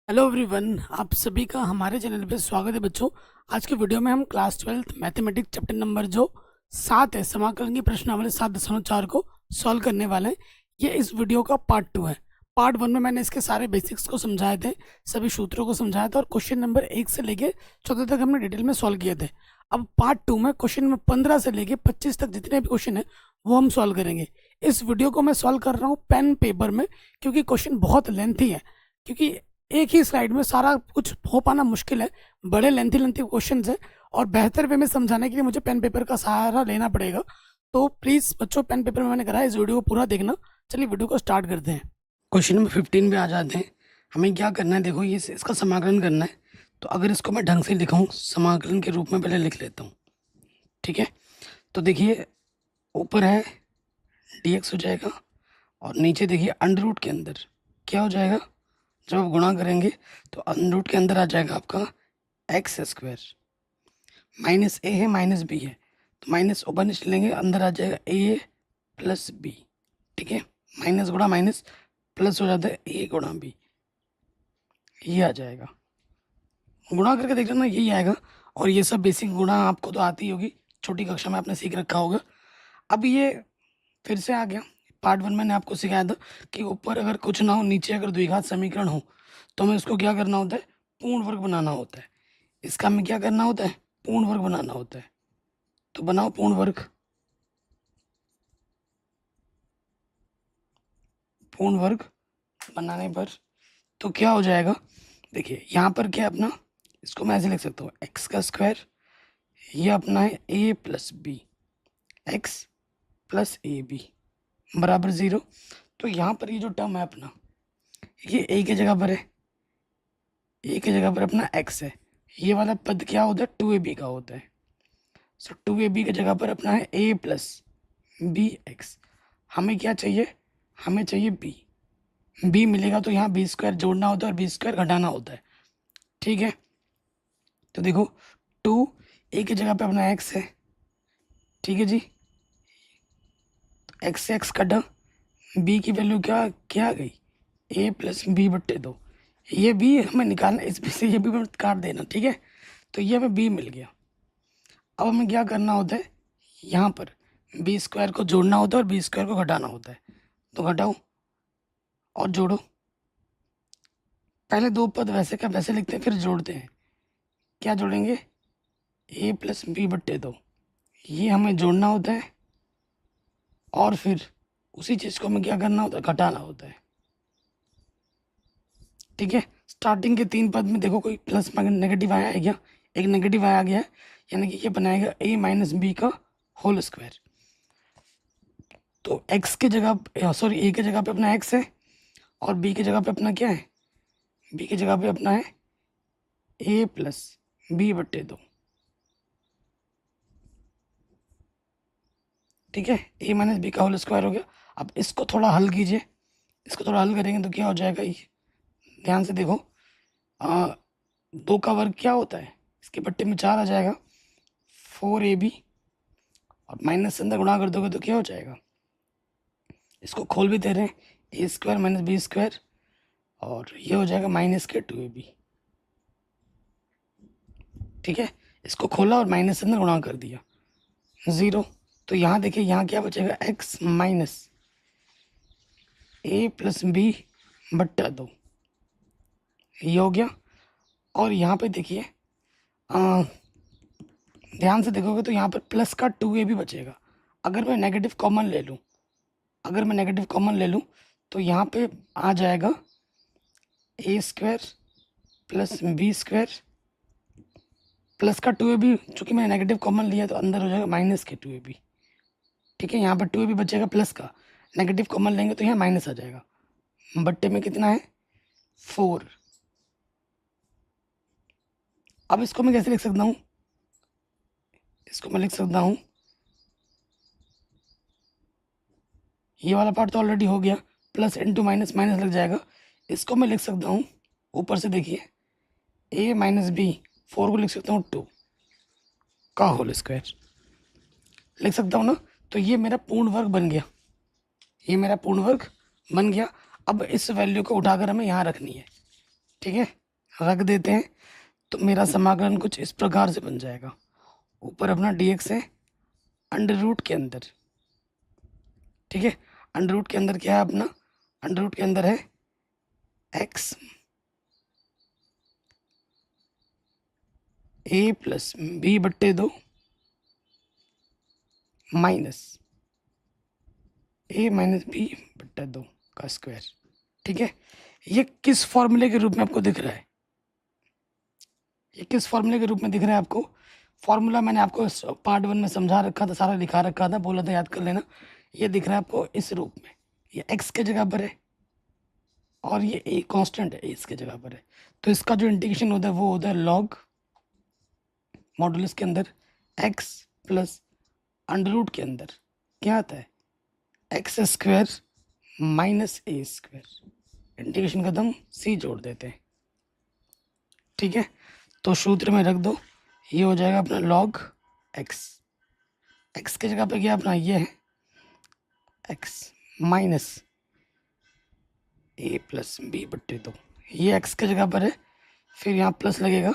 Hello everyone, आप सभी का हमारे चैनल पे स्वागत है बच्चों। आज की वीडियो में हम क्लास 12 मैथमेटिक्स चैप्टर नंबर जो 7 है, समाकलन की प्रश्नावली 7.4 को सॉल्व करने वाले हैं। ये इस वीडियो का पार्ट 2 है। पार्ट 1 में मैंने इसके सारे बेसिक्स को समझाए थे, सभी सूत्रों को समझाया था और क्वेश्चन नंबर 1 से लेके 14 तक हमने डिटेल में सॉल्व किए थे। अब पार्ट 2 में क्वेश्चन नंबर 15 से लेके 25 तक जितने भी क्वेश्चन है वो हम सॉल्व करेंगे। इस वीडियो को मैं सॉल्व कर रहा हूँ पेन पेपर में, क्योंकि क्वेश्चन बहुत लेंथी है। क्योंकि एक ही स्लाइड में सारा कुछ हो पाना मुश्किल है, बड़े लेंथी लेंथी क्वेश्चंस है और बेहतर वे में समझाने के लिए मुझे पेन पेपर का सहारा लेना पड़ेगा। तो प्लीज़ बच्चों, पेन पेपर में मैंने करा है, इस वीडियो को पूरा देखना। चलिए वीडियो को स्टार्ट करते हैं। क्वेश्चन नंबर 15 पे आ जाते हैं। हमें क्या करना है, देखो ये इसका समाकलन करना है। तो अगर इसको मैं ढंग से लिखाऊं, समाकलन के रूप में पहले लिख लेता हूँ, ठीक है। तो देखिए ऊपर है dx हो जाएगा और नीचे देखिए अंडर रूट के अंदर क्या हो जाएगा, जब आप गुणा करेंगे तो अंडर रूट के अंदर आ जाएगा आपका एक्स स्क्वायर। माइनस ए है माइनस बी है, तो माइनस ऊपर नीचे लेंगे, अंदर आ जाएगा ए प्लस बी, ठीक है। माइनस गुणा माइनस प्लस हो जाता है ए गुणा बी, ये आ जाएगा। गुणा करके देख लेना, यही आएगा। और ये सब बेसिक गुणा आपको तो आती होगी, छोटी कक्षा में आपने सीख रखा होगा। अब ये फिर से आ गया। पार्ट 1 मैंने आपको सिखाया था कि ऊपर अगर कुछ ना हो, नीचे अगर द्विघात समीकरण हो, तो हमें इसको क्या करना होता है, पूर्ण वर्ग बनाना होता है। इसका हमें क्या करना होता है, पूर्ण वर्ग बनाना होता है। तो बनाओ पूर्ण वर्ग। पूर्ण वर्ग बनाने पर तो क्या हो जाएगा, देखिए यहाँ पर क्या अपना, इसको मैं ऐसे लिख सकता हूँ, एक्स का स्क्वायर, ये अपना है A plus B, X plus A B बराबर 0। तो यहाँ पर ये जो टर्म है अपना, ये ए की जगह पर है, ए की जगह पर अपना एक्स है। ये वाला पद क्या होता है, 2ab का होता है। सो 2ab की जगह पर अपना है a प्लस बी एक्स। हमें क्या चाहिए, हमें चाहिए b मिलेगा तो यहाँ बी स्क्वायर जोड़ना होता है और बी स्क्वायर घटाना होता है, ठीक है। तो देखो 2 a की जगह पे अपना x है, ठीक है जी। तो x से x कटा, b की वैल्यू क्या क्या आ गई, a प्लस बी बट्टे 2। ये b हमें निकालना, इस b से ये b मत काट देना, ठीक है। तो ये हमें b मिल गया। अब हमें क्या करना होता है, यहाँ पर बी स्क्वायर को जोड़ना होता है और बी स्क्वायर को घटाना होता है। तो घटाओ और जोड़ो, पहले दो पद वैसे का वैसे लिखते हैं, फिर जोड़ते हैं। क्या जोड़ेंगे, ए प्लस बी बट्टे 2, ये हमें जोड़ना होता है और फिर उसी चीज़ को हमें क्या करना होता है, घटाना होता है, ठीक है। स्टार्टिंग के 3 पद में देखो कोई प्लस नेगेटिव आया है क्या, एक नेगेटिव आया गया है, यानी कि ये बनाएगा a माइनस बी का होल स्क्वायर। तो x की जगह, सॉरी a की जगह पे अपना x है और b की जगह पे अपना क्या है, b की जगह पे अपना है a प्लस बी बट्टे 2, ठीक है। a माइनस बी का होल स्क्वायर हो गया। अब इसको थोड़ा हल कीजिए, इसको थोड़ा हल करेंगे तो क्या हो जाएगा, ये ध्यान से देखो, 2 का वर्ग क्या होता है, इसके बट्टे में 4 आ जाएगा, 4ab, और माइनस से अंदर गुणा कर दोगे तो क्या हो जाएगा, इसको खोल भी दे रहे हैं, ए स्क्वायर माइनस बी स्क्वायर, और ये हो जाएगा माइनस के 2ab, ठीक है। इसको खोला और माइनस से अंदर गुणा कर दिया 0। तो यहाँ देखिए, यहाँ क्या बचेगा, x माइनस ए प्लस बी बट्टा 2, ये हो गया। और यहाँ पे देखिए, ध्यान से देखोगे तो यहाँ पर प्लस का 2ab बचेगा। अगर मैं नेगेटिव कॉमन ले लूँ, अगर मैं नेगेटिव कॉमन ले लूँ तो यहाँ पे आ जाएगा A square plus B square plus का 2ab, चूँकि मैंने नेगेटिव कॉमन लिया तो अंदर हो जाएगा माइनस के 2ab, ठीक है। यहाँ पर 2ab बचेगा प्लस का, नेगेटिव कॉमन लेंगे तो यहाँ माइनस आ जाएगा, बट्टे में कितना है 4। अब इसको मैं कैसे लिख सकता हूँ, इसको मैं लिख सकता हूँ, ये वाला पार्ट तो ऑलरेडी हो गया, प्लस इंटू माइनस माइनस लग जाएगा। इसको मैं लिख सकता हूँ, ऊपर से देखिए a माइनस बी, 4 को लिख सकता हूँ 2 का होल स्क्वायर, लिख सकता हूँ ना। तो ये मेरा पूर्ण वर्ग बन गया, ये मेरा पूर्ण वर्ग बन गया। अब इस वैल्यू को उठाकर हमें यहाँ रखनी है, ठीक है, रख देते हैं। तो मेरा समाकलन कुछ इस प्रकार से बन जाएगा। ऊपर अपना dx है अंडर रूट के अंदर, ठीक है। अंडर रूट के अंदर क्या है अपना, अंडर रूट के अंदर है x a प्लस बी बट्टे 2 माइनस a माइनस बी बट्टा 2 का स्क्वायर, ठीक है। ये किस फॉर्मूले के रूप में आपको दिख रहा है, ये किस फॉर्मूले के रूप में दिख रहा है आपको? फॉर्मूला मैंने आपको पार्ट 1 में समझा रखा था, सारा लिखा रखा था, बोला था याद कर लेना। ये दिख रहा है आपको इस रूप में, ये x के जगह पर है और ये a कांस्टेंट है, इसके जगह पर है। तो इसका जो इंटीग्रेशन होता है वो होता है लॉग मॉडुलस के अंदर x प्लस अंडर रूट के अंदर क्या आता है एक्स स्क्वायर माइनस ए स्क्वायर। इंटीग्रेशन खत्म, c जोड़ देते हैं, ठीक है। तो सूत्र में रख दो, ये हो जाएगा अपना लॉग x, x की जगह पे क्या अपना ये है x minus a plus B बट्टे 2, ये x की जगह पर है। फिर यहाँ प्लस लगेगा,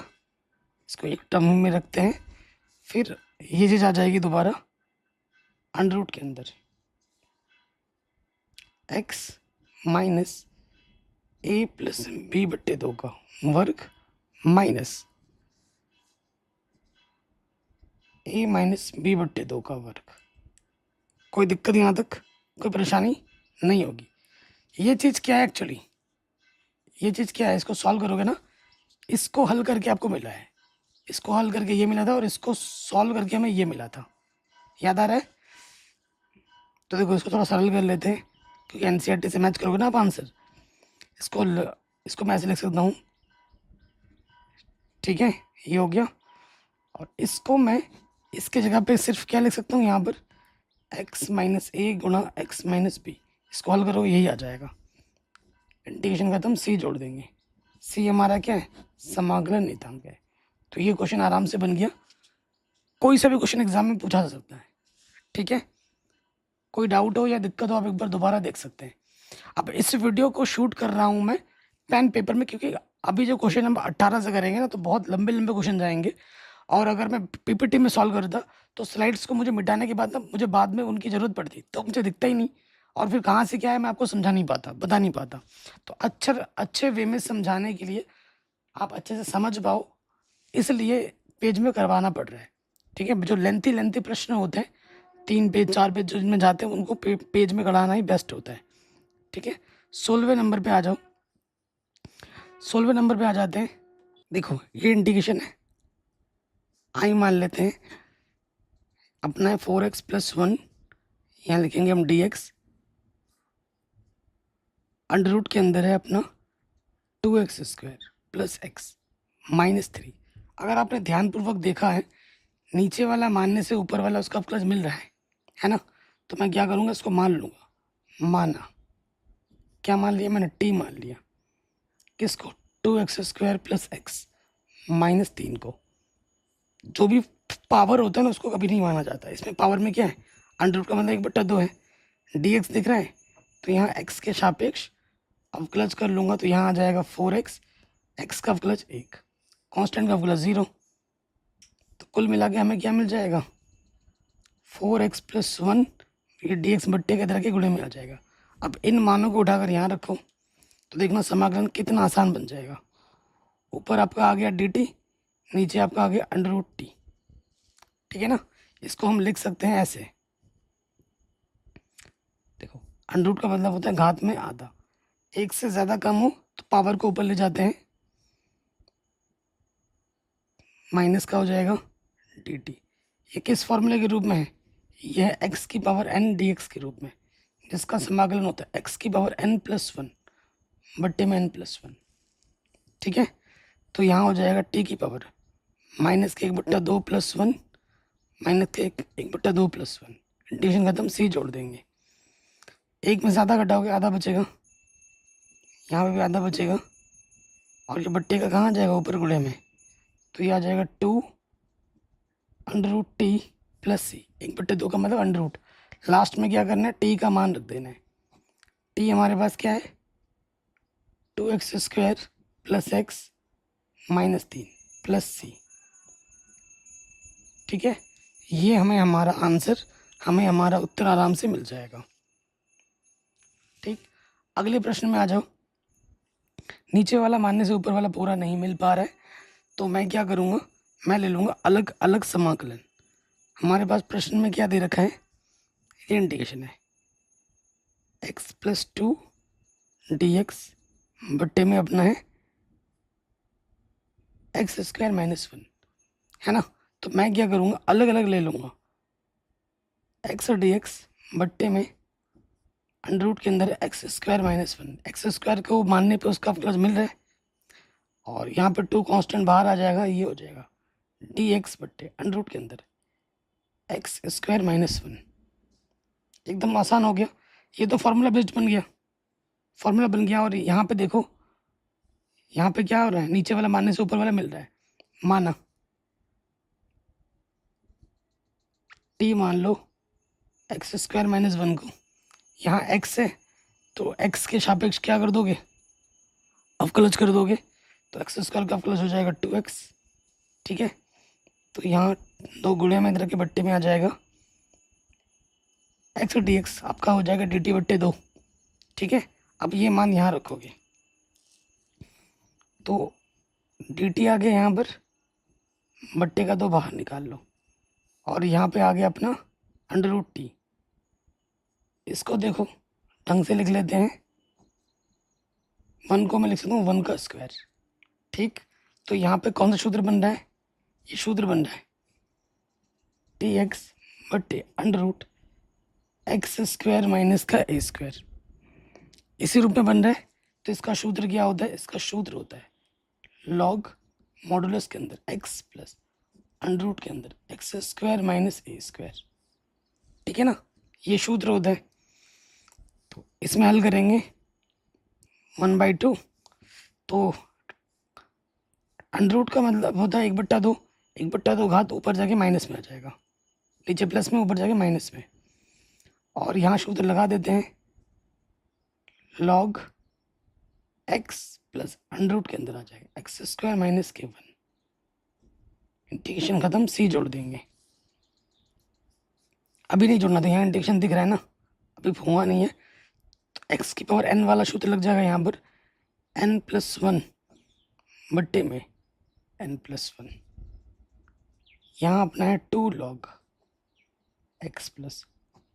इसको एक टर्म में रखते हैं। फिर ये चीज़ आ जाएगी दोबारा अंडर रूट के अंदर x minus a plus B बट्टे 2 का वर्ग माइनस a माइनस बी बट्टे 2 का वर्ग। कोई दिक्कत यहाँ तक, कोई परेशानी नहीं होगी। ये चीज़ क्या है एक्चुअली, ये चीज़ क्या है, इसको सॉल्व करोगे ना, इसको हल करके आपको मिला है, इसको हल करके ये मिला था और इसको सॉल्व करके हमें ये मिला था, याद आ रहा है? तो देखो इसको थोड़ा सरल कर लेते हैं, क्योंकि एनसीईआरटी से मैच करोगे ना आप आंसर। इसको मैं ऐसे लिख सकता हूँ, ठीक है, ये हो गया। और इसको मैं इसके जगह पे सिर्फ क्या लिख सकता हूँ यहाँ पर x माइनस ए गुणा एक्स माइनस बी। इसको हल करोगे यही आ जाएगा, इंटीग्रेशन खत्म, c जोड़ देंगे। c हमारा क्या है, समाकलन नियतांक है। तो ये क्वेश्चन आराम से बन गया, कोई सा भी क्वेश्चन एग्जाम में पूछा जा सकता है, ठीक है। कोई डाउट हो या दिक्कत हो आप एक बार दोबारा देख सकते हैं। अब इस वीडियो को शूट कर रहा हूँ मैं पेन पेपर में, क्योंकि अभी जो क्वेश्चन नंबर 18 से करेंगे ना तो बहुत लंबे लंबे क्वेश्चन जाएंगे। और अगर मैं पीपीटी में सॉल्व करता तो स्लाइड्स को मुझे मिटाने के बाद ना मुझे बाद में उनकी ज़रूरत पड़ती, तो मुझे दिखता ही नहीं, और फिर कहाँ से क्या है मैं आपको समझा नहीं पाता, बता नहीं पाता। तो अच्छे वे में समझाने के लिए, आप अच्छे से समझ पाओ, इसलिए पेज में करवाना पड़ रहा है, ठीक है। जो लेंथी प्रश्न होते हैं 3 पेज 4 पेज जो जिनमें जाते हैं उनको पेज में कराना ही बेस्ट होता है, ठीक है। 16वें नंबर पे आ जाओ, 16वें नंबर पे आ जाते हैं। देखो ये इंटीग्रेशन है, आई मान लेते हैं अपना है 4x प्लस 1, यहाँ लिखेंगे हम dx, अंडर रूट के अंदर है अपना 2x square plus X minus 3। अगर आपने ध्यानपूर्वक देखा है, नीचे वाला मानने से ऊपर वाला उसका अवकलज मिल रहा है ना। तो मैं क्या करूँगा, इसको मान लूँगा, माना, क्या मान लिया मैंने, t मान लिया, किसको, 2x square plus X minus 3 को। जो भी पावर होता है ना उसको कभी नहीं माना जाता, इसमें पावर में क्या है, अंडर रूट का मतलब 1/2 है, dx दिख रहा है, तो यहाँ x के सापेक्ष अवकलज कर लूँगा, तो यहाँ आ जाएगा 4x, x का अवकलज 1, कांस्टेंट का अवकलज 0। तो कुल मिला के हमें क्या मिल जाएगा, 4x प्लस 1, ये dx बट्टे के तरह के गुणे में आ जाएगा। अब इन मानों को उठाकर यहाँ रखो तो देखना समाकलन कितना आसान बन जाएगा। ऊपर आपका आ गया dt, नीचे आपका आ गया अंडर रूट t, ठीक है ना। इसको हम लिख सकते हैं ऐसे, देखो अंडर रूट का मतलब होता है घात में आधा, एक से ज़्यादा कम हो तो पावर को ऊपर ले जाते हैं, माइनस का हो जाएगा dt। ये किस फॉर्मूले के रूप में है, यह है x की पावर n dx के रूप में, जिसका समाकलन होता है x की पावर n प्लस 1 बट्टे में n प्लस 1, ठीक है। तो यहाँ हो जाएगा t की पावर माइनस के 1/2 प्लस 1 माइनस के 1/2 प्लस 1, इंटीग्रेशन खत्म, c जोड़ देंगे। एक में ज़्यादा घटाओगे आधा बचेगा, यहाँ पे भी आधा बचेगा, और ये बट्टे का कहाँ जाएगा, ऊपर गुणे में, तो ये आ जाएगा 2 अंडर रूट टी प्लस सी, 1/2 का मतलब अंडर रूट। लास्ट में क्या करना है, टी का मान रख देना है। टी हमारे पास क्या है, 2x square plus X minus 3 plus C. ठीक है, ये हमें हमारा आंसर, हमें हमारा उत्तर आराम से मिल जाएगा। ठीक, अगले प्रश्न में आ जाओ। नीचे वाला मानने से ऊपर वाला पूरा नहीं मिल पा रहा है, तो मैं क्या करूँगा, मैं ले लूँगा अलग अलग समाकलन। हमारे पास प्रश्न में क्या दे रखा है, ये इंटीग्रेशन है x प्लस 2 डी एक्स बट्टे में अपना है एक्स स्क्वायर माइनस 1, है ना। तो मैं क्या करूँगा, अलग अलग ले लूँगा, एक्स और डी एक्स बट्टे में अंडर रूट के अंदर x square minus 1। X square को मानने पे उसका प्लस मिल रहा है, और यहाँ पर 2 कांस्टेंट बाहर आ जाएगा, ये हो जाएगा डी एक्स बट्टे अंडर रूट के अंदर एक्स स्क्वायर माइनस 1। एकदम आसान हो गया, ये तो फार्मूला बेस्ड बन गया, फार्मूला बन गया। और यहाँ पे देखो, यहाँ पे क्या हो रहा है, नीचे वाला मानने से ऊपर वाला मिल रहा है। माना टी मान लो एक्स स्क्वायर माइनस 1 को, यहाँ एक्स है तो एक्स के सापेक्ष क्या कर दोगे, अवकलज कर दोगे, तो एक्स स्क्वायर का अवकलज हो जाएगा 2x। ठीक है, तो यहाँ 2 गुणे में इधर के बट्टे में आ जाएगा एक्स और डी एक्स, आपका हो जाएगा डी टी बट्टे 2। ठीक है, अब ये मान यहाँ रखोगे तो डी टी आ गया यहाँ पर, बट्टे का 2 बाहर निकाल लो, और यहाँ पे आ गया अपना अंडर रूट टी। इसको देखो ढंग से लिख लेते हैं, 1 को मैं लिख सकता हूँ 1 का स्क्वायर। ठीक, तो यहाँ पे कौन सा सूत्र बन रहा है, ये सूत्र बन रहा है टी एक्स बट्टे under root X square minus का ए स्क्वायर, इसी रूप में बन रहा है। तो इसका सूत्र क्या होता है, इसका सूत्र होता है लॉग मॉडुलस के अंदर एक्स प्लस अंडर रूट के अंदर एक्स स्क्वायर माइनस ए स्क्वायर। ठीक है ना, ये सूत्र होता है। तो इसमें हल करेंगे 1/2, तो अंडर रूट का मतलब होता है 1/2, 1/2 घात ऊपर जाके माइनस में आ जाएगा, नीचे प्लस में ऊपर जाके माइनस में। और यहाँ सूत्र लगा देते हैं log X plus under root के अंदर आ जाएगा एक्स स्क्वायर माइनस के 1। इंटीग्रेशन खत्म, सी जोड़ देंगे। अभी नहीं जोड़ना था, यहाँ इंटीग्रेशन दिख रहा है ना, अभी हुआ नहीं है। तो एक्स की पावर n वाला सूत्र लग जाएगा यहाँ पर n+1 बट्टे में n+1। यहाँ अपना है 2 log X plus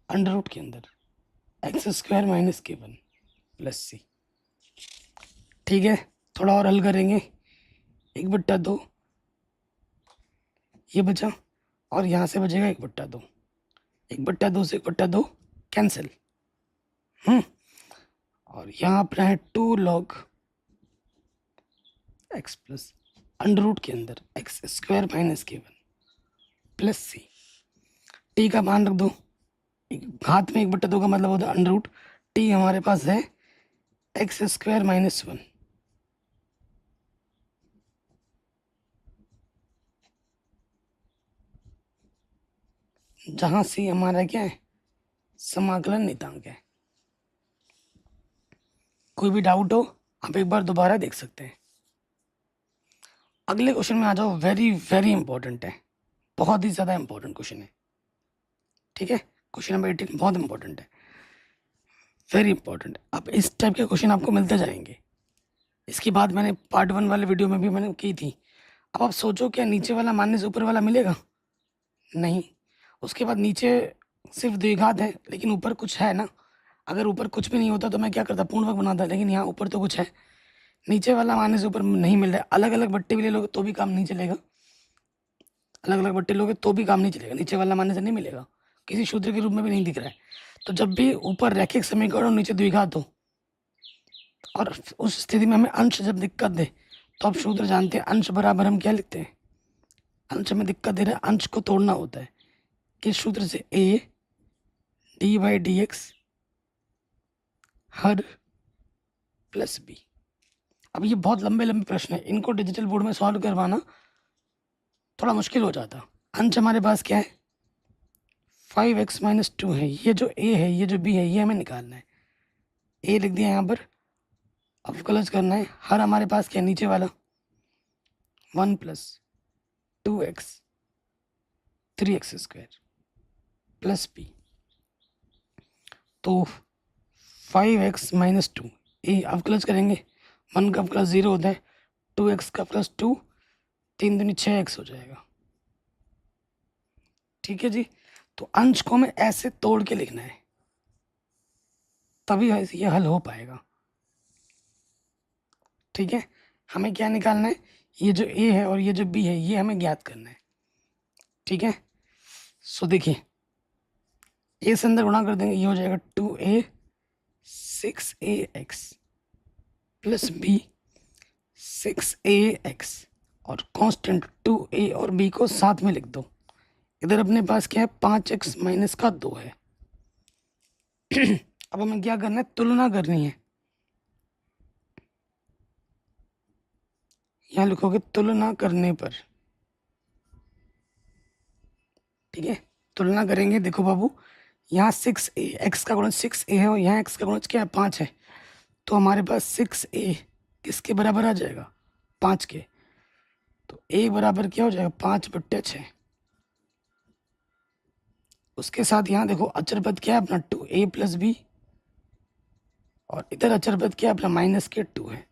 under root के अंदर एक्स स्क्वायर माइनस के 1 प्लस सी। ठीक है, थोड़ा और हल करेंगे, 1/2 ये बचा, और यहाँ से बचेगा 1/2, 1/2 से 1/2 कैंसिल। और यहाँ अपना है 2 log X plus under root के अंदर एक्स स्क्वायर माइनस के 1 प्लस सी। टी का मान रख दो, घात में 1/2 का मतलब होता है अंडर रूट, टी हमारे पास है एक्स स्क्वायर माइनस 1। जहां सी हमारा क्या है, समाकलन नितांक है। कोई भी डाउट हो आप एक बार दोबारा देख सकते हैं। अगले क्वेश्चन में आ जाओ, वेरी वेरी इंपॉर्टेंट है, बहुत ही ज़्यादा इंपॉर्टेंट क्वेश्चन है। ठीक है, क्वेश्चन नंबर 18 बहुत इंपॉर्टेंट है, वेरी इंपॉर्टेंट। अब इस टाइप के क्वेश्चन आपको मिलते जाएंगे। इसके बाद मैंने पार्ट 1 वाले वीडियो में भी मैंने की थी। अब आप सोचो क्या नीचे वाला मानने से ऊपर वाला मिलेगा, नहीं। उसके बाद नीचे सिर्फ द्विघात है, लेकिन ऊपर कुछ है ना। अगर ऊपर कुछ भी नहीं होता तो मैं क्या करता, पूर्णवर्ग बनाता, लेकिन यहाँ ऊपर तो कुछ है। नीचे वाला मानने से ऊपर नहीं मिल रहा है, अलग अलग बट्टे भी ले लोगे तो भी काम नहीं चलेगा, अलग अलग बट्टे लोगे तो भी काम नहीं चलेगा, नीचे वाला मानने से नहीं मिलेगा, किसी सूत्र के रूप में भी नहीं दिख रहा है। तो जब भी ऊपर रैखिक समीकरण और नीचे द्विघात हो, और उस स्थिति में हमें अंश जब दिक्कत दे, तो आप सूत्र जानते हैं, अंश बराबर हम क्या लिखते हैं, अंश में दिक्कत दे रहा है, अंश को तोड़ना होता है। किस सूत्र से, a d/dx her plus b। अब ये बहुत लंबे लंबे प्रश्न है, इनको डिजिटल बोर्ड में सॉल्व करवाना थोड़ा मुश्किल हो जाता। अंश हमारे पास क्या है, 5x - 2 है, ये जो a है, ये जो b है, ये हमें निकालना है। a लिख दिया यहाँ पर, अवकलज करना है। हर हमारे पास क्या नीचे वाला 1 plus 2x 3x square plus b, तो 5x माइनस 2 ये अवकलज करेंगे। 1 का अवकलज 0 होता है, 2x का प्लस 2, 3 दूनी 6x हो जाएगा। ठीक है जी। तो अंश को हमें ऐसे तोड़ के लिखना है, तभी ये हल हो पाएगा। ठीक है, हमें क्या निकालना है, ये जो a है और ये जो b है ये हमें ज्ञात करना है। ठीक है, सो देखिए a से अंदर गुणा कर देंगे, ये हो जाएगा 2a 6ax plus b 6ax, और कांस्टेंट 2a और b को साथ में लिख दो। इधर अपने पास क्या है 5x माइनस का 2 है। अब हमें क्या करना है, तुलना करनी है। यहाँ लिखोगे तुलना करने पर। ठीक है, तुलना करेंगे। देखो बाबू, यहाँ 6a, x का गुणज 6a है और यहाँ x का गुणज क्या है 5 है, तो हमारे पास 6a किसके बराबर आ जाएगा 5 के, तो a बराबर क्या हो जाएगा 5/6। उसके साथ यहाँ देखो अचर पद क्या है अपना 2a प्लस b, और इधर अचर पद क्या है अपना माइनस के 2 है।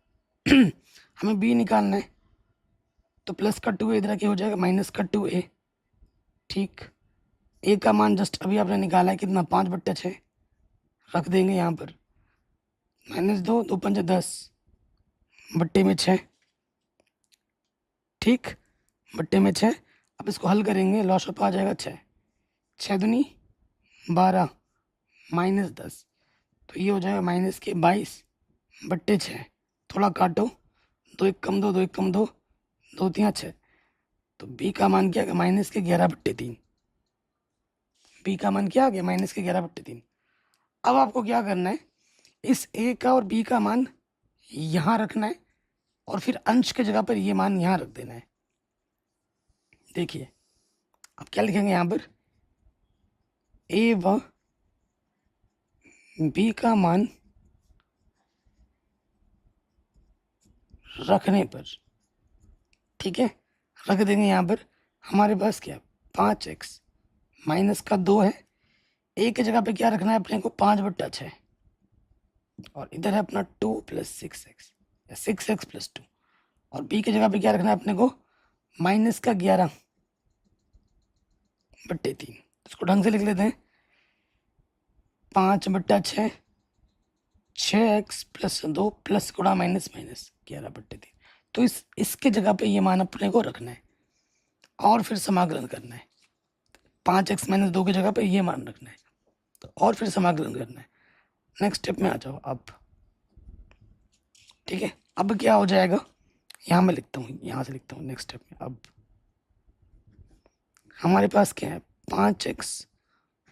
हमें b निकालना है, तो प्लस का 2a इधर क्या हो जाएगा माइनस का 2a। ठीक, a का मान जस्ट अभी आपने निकाला है कितना 5/6, रख देंगे यहाँ पर। -2 2 5 10 बट्टे में 6। ठीक, बट्टे में 6। अब इसको हल करेंगे, लॉस ऑफ आ जाएगा 6, 6 दूनी 12 -10, तो ये हो जाएगा माइनस के 22/6। थोड़ा काटो, 2 1 कम 2 2 1 कम 2 2 3 6, तो b का मान क्या आ गया माइनस के 11/3। b का मान क्या आ गया माइनस के 11/3। अब आपको क्या करना है, इस a का और b का मान यहाँ रखना है, और फिर अंश के जगह पर ये मान यहाँ रख देना है। देखिए अब क्या लिखेंगे यहाँ पर, a व b का मान रखने पर, ठीक है, रख देंगे। यहाँ पर हमारे पास क्या 5x माइनस का 2 है, a की जगह पे क्या रखना है अपने को 5/6, और इधर है अपना 2 प्लस 6x या 6x प्लस 2, और b की जगह पे क्या रखना है अपने को माइनस का 11/3। इसको ढंग से लिख लेते हैं, 5/6 6x प्लस 2 प्लस गुणा माइनस माइनस 11/3। तो इसके जगह पे ये मान अपने को रखना है और फिर समाकलन करना है। 5x माइनस 2 की जगह पे ये मान रखना है, तो और फिर समाकलन करना है। नेक्स्ट स्टेप में आ जाओ अब। ठीक है, अब क्या हो जाएगा, यहाँ मैं लिखता हूँ, यहाँ से लिखता हूँ नेक्स्ट स्टेप में। अब हमारे पास क्या है 5x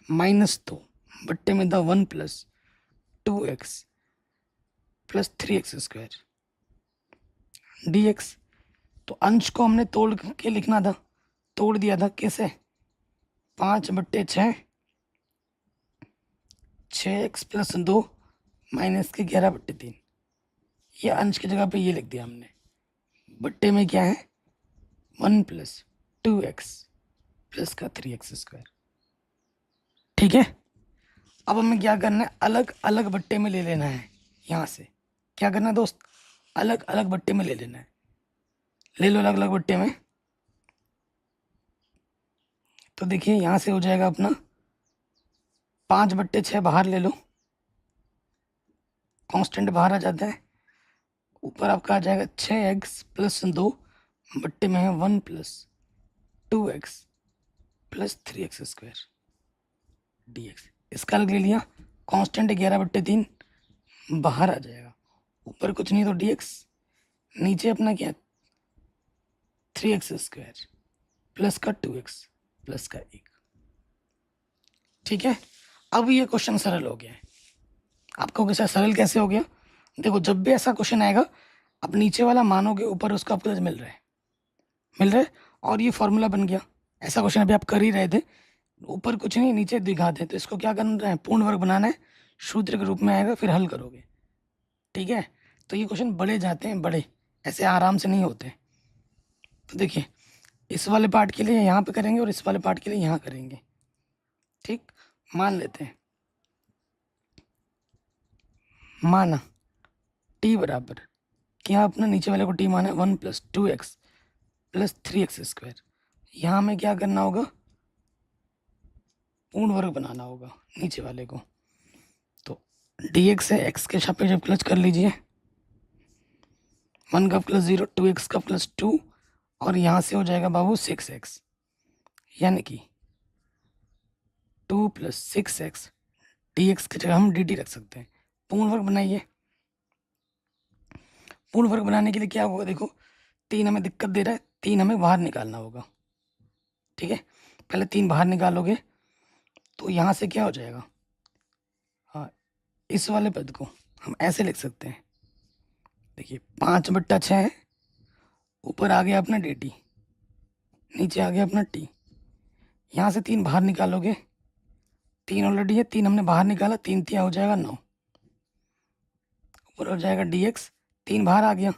माइनस 2 बट्टे में 1 plus 2x plus 3x square dx। तो अंश को हमने तोड़ के लिखना था, तोड़ दिया था। कैसे, 5/6 6x प्लस 2 माइनस के 11/3, ये अंश की जगह पे ये लिख दिया हमने। बट्टे में क्या है 1 प्लस 2x प्लस का 3x स्क्वायर। ठीक है, अब हमें क्या करना है, अलग अलग बट्टे में ले लेना है। यहाँ से क्या करना है दोस्त, अलग अलग बट्टे में ले लेना है। ले लो अलग अलग बट्टे में, तो देखिए यहाँ से हो जाएगा अपना 5/6 बाहर ले लो, कांस्टेंट बाहर आ जाता है। ऊपर आपका आ जाएगा 6x प्लस 2 बट्टे में है 1 plus 2x plus 3x square dx। इसका अलग ले लिया, कांस्टेंट 11/3 बाहर आ जाएगा, ऊपर कुछ नहीं तो dx, नीचे अपना क्या 3x स्क्वायर प्लस का 2x प्लस का 1। ठीक है, अब ये क्वेश्चन सरल हो गया है। आपको कैसा सरल कैसे हो गया, देखो जब भी ऐसा क्वेश्चन आएगा अब नीचे वाला मानोगे, ऊपर उसका आपको मिल रहा है, और ये फॉर्मूला बन गया। ऐसा क्वेश्चन अभी आप कर ही रहे थे, ऊपर कुछ नहीं नीचे दिखा दे, तो इसको क्या करना है पूर्ण वर्ग बनाना है, सूत्र के रूप में आएगा, फिर हल करोगे। ठीक है, तो ये क्वेश्चन बड़े जाते हैं, बड़े ऐसे आराम से नहीं होते। तो देखिए इस वाले पार्ट के लिए यहाँ पे करेंगे और इस वाले पार्ट के लिए यहाँ करेंगे। ठीक, मान लेते हैं, माना t बराबर क्या, अपना नीचे वाले को t माना है 1 + 2x + 3x²। यहाँ हमें क्या करना होगा, पूर्ण वर्ग बनाना होगा नीचे वाले को। तो dx है, x के सापेक्ष जब प्लस कर लीजिए, 1 का प्लस 0, 2x का प्लस 2, और यहाँ से हो जाएगा बाबू 6x, यानी कि 2 + 6x, dx की जगह हम dt रख सकते हैं। पूर्ण वर्ग बनाइए। पूर्ण वर्ग बनाने के लिए क्या होगा, देखो 3 हमें दिक्कत दे रहा है, 3 हमें बाहर निकालना होगा। ठीक है, पहले 3 बाहर निकालोगे तो यहाँ से क्या हो जाएगा, हाँ इस वाले पद को हम ऐसे लिख सकते हैं। देखिए 5/6 है, ऊपर आ गया अपना dt, नीचे आ गया अपना t। यहाँ से 3 बाहर निकालोगे, 3 ऑलरेडी है, 3 हमने बाहर निकाला, 3 तिया हो जाएगा 9, ऊपर हो जाएगा dx, 3 बाहर आ गया,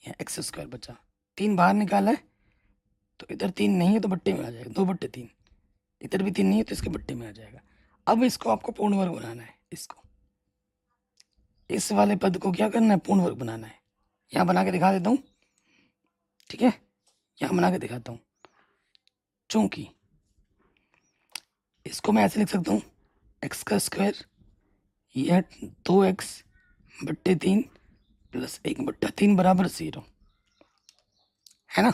यहाँ x² बचा, 3 बाहर निकाला है तो इधर 3 नहीं है तो बट्टे में आ जाएगा, 2/3, इधर भी 3 नहीं है तो इसके बट्टे में आ जाएगा। अब इसको आपको पूर्ण वर्ग बनाना है, इसको इस वाले पद को क्या करना है, पूर्ण वर्ग बनाना है। यहाँ बना के दिखा देता हूँ, ठीक है, यहाँ बना के दिखाता हूँ। चूंकि इसको मैं ऐसे लिख सकता हूँ, x², यह 2x/3 + 1/3 बराबर 0 है ना।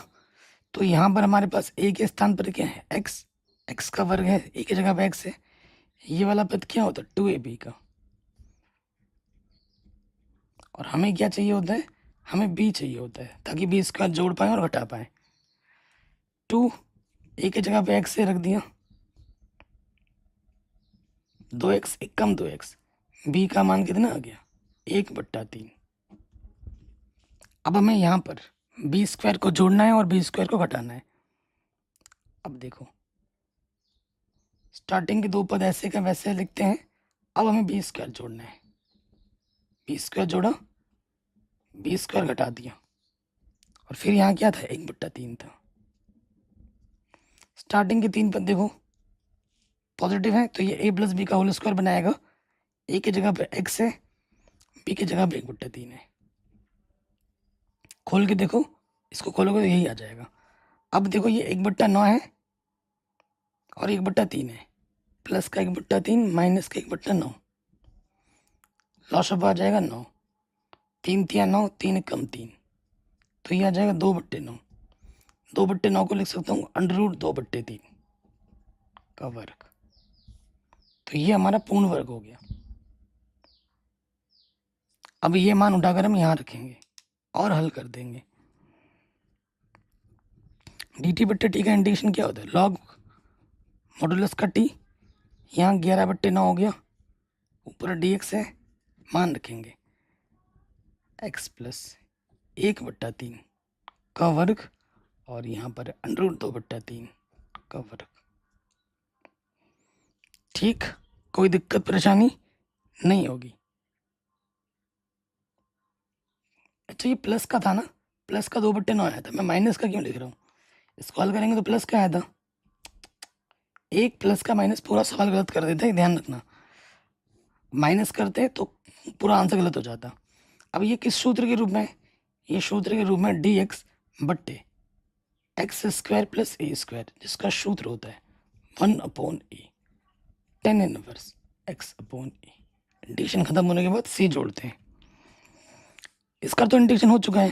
तो यहाँ पर हमारे पास a के स्थान पर क्या है, x का वर्ग है, a की जगह पे x है। ये वाला पद क्या होता है, 2ab का, और हमें क्या चाहिए होता है, हमें b चाहिए होता है, ताकि b² जोड़ पाए और घटा पाए। 2 a की जगह पे x से रख दिया, 2x 1 कम 2x, b का मान कितना आ गया, 1/3। अब हमें यहाँ पर b² को जोड़ना है और b² को घटाना है। अब देखो स्टार्टिंग के 2 पद ऐसे का वैसे लिखते हैं। अब हमें b² जोड़ना है, b² जोड़ा, b² घटा दिया, और फिर यहाँ क्या था, 1/3 था। स्टार्टिंग के 3 पद देखो पॉजिटिव है, तो ये a + b का होल स्क्वायर बनाएगा। a की जगह पे x है, b की जगह पे 1/3 है। खोल के देखो, इसको खोलोगे तो यही आ जाएगा। अब देखो ये 1/9 है और 1/3 है, प्लस का 1/3 माइनस का 1/9, लॉस ऑफ आ जाएगा 9, 3 तिया 9, 3 कम 3, तो ये आ जाएगा 2/9। 2/9 को लिख सकता हूँ √2/3 का वर्ग। तो ये हमारा पूर्ण वर्ग हो गया। अब ये मान उठाकर हम यहाँ रखेंगे और हल कर देंगे। dt/t का इंटीग्रेशन क्या होता है, लॉग मॉडुलस का t, यहाँ 11/9 हो गया, ऊपर dx है, मान रखेंगे x + 1/3 का वर्ग, और यहाँ पर √2/3 का वर्ग। ठीक, कोई दिक्कत परेशानी नहीं होगी। अच्छा ये प्लस का था ना, प्लस का 2/9 आया था, मैं माइनस का क्यों लिख रहा हूँ, इसको हल करेंगे तो प्लस का आया था। एक प्लस का माइनस पूरा सवाल गलत कर देता है, ध्यान रखना, माइनस करते हैं तो पूरा आंसर गलत हो जाता। अब ये किस सूत्र के रूप में है, ये सूत्र के रूप में dx/x² + a², जिसका सूत्र होता है 1/a, tan inverse x/a। Integration खत्म होने के बाद c जोड़ते हैं। इसका तो इंटीग्रेशन हो चुका है,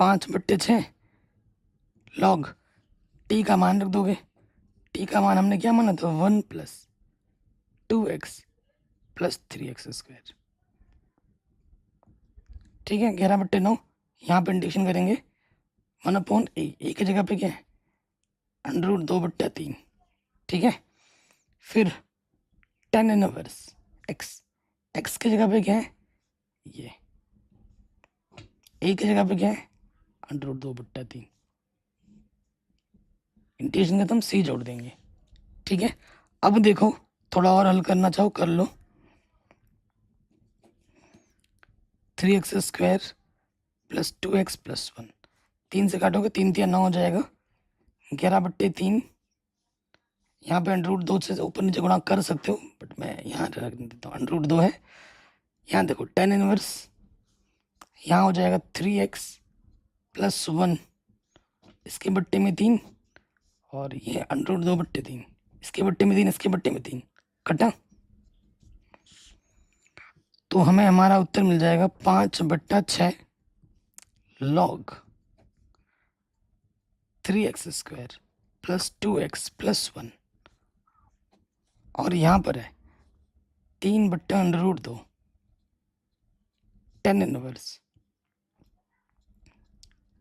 5/6 लॉग t का मान रख दोगे, t का मान हमने क्या माना था, 1 + 2x + 3x²। ठीक है, 11/9, यहाँ पे इंटीग्रेशन करेंगे 1/a, a की जगह पे क्या है, √2/3। ठीक है, फिर tan इनवर्स x की जगह पे क्या है, ये a की जगह पे क्या है, √2/3। इंटीग्रेशन खत्म, c जोड़ देंगे। ठीक है, अब देखो थोड़ा और हल करना चाहो कर लो। 3x² plus 2x+1। 3 से काटोगे 3 3 9 हो जाएगा, 11/3। यहाँ पे √2 से ऊपर नीचे गुणा कर सकते हो, बट मैं यहाँ रख देता हूँ, √2 है। यहाँ देखो tan इनवर्स, यहाँ हो जाएगा 3x+1, इसके बट्टे में 3, और ये √2/3, इसके बट्टे में 3, इसके बट्टे में 3 कटा, तो हमें हमारा उत्तर मिल जाएगा 5/6 log 3x² प्लस 2x+1, और यहाँ पर है 3/√2 tan inverse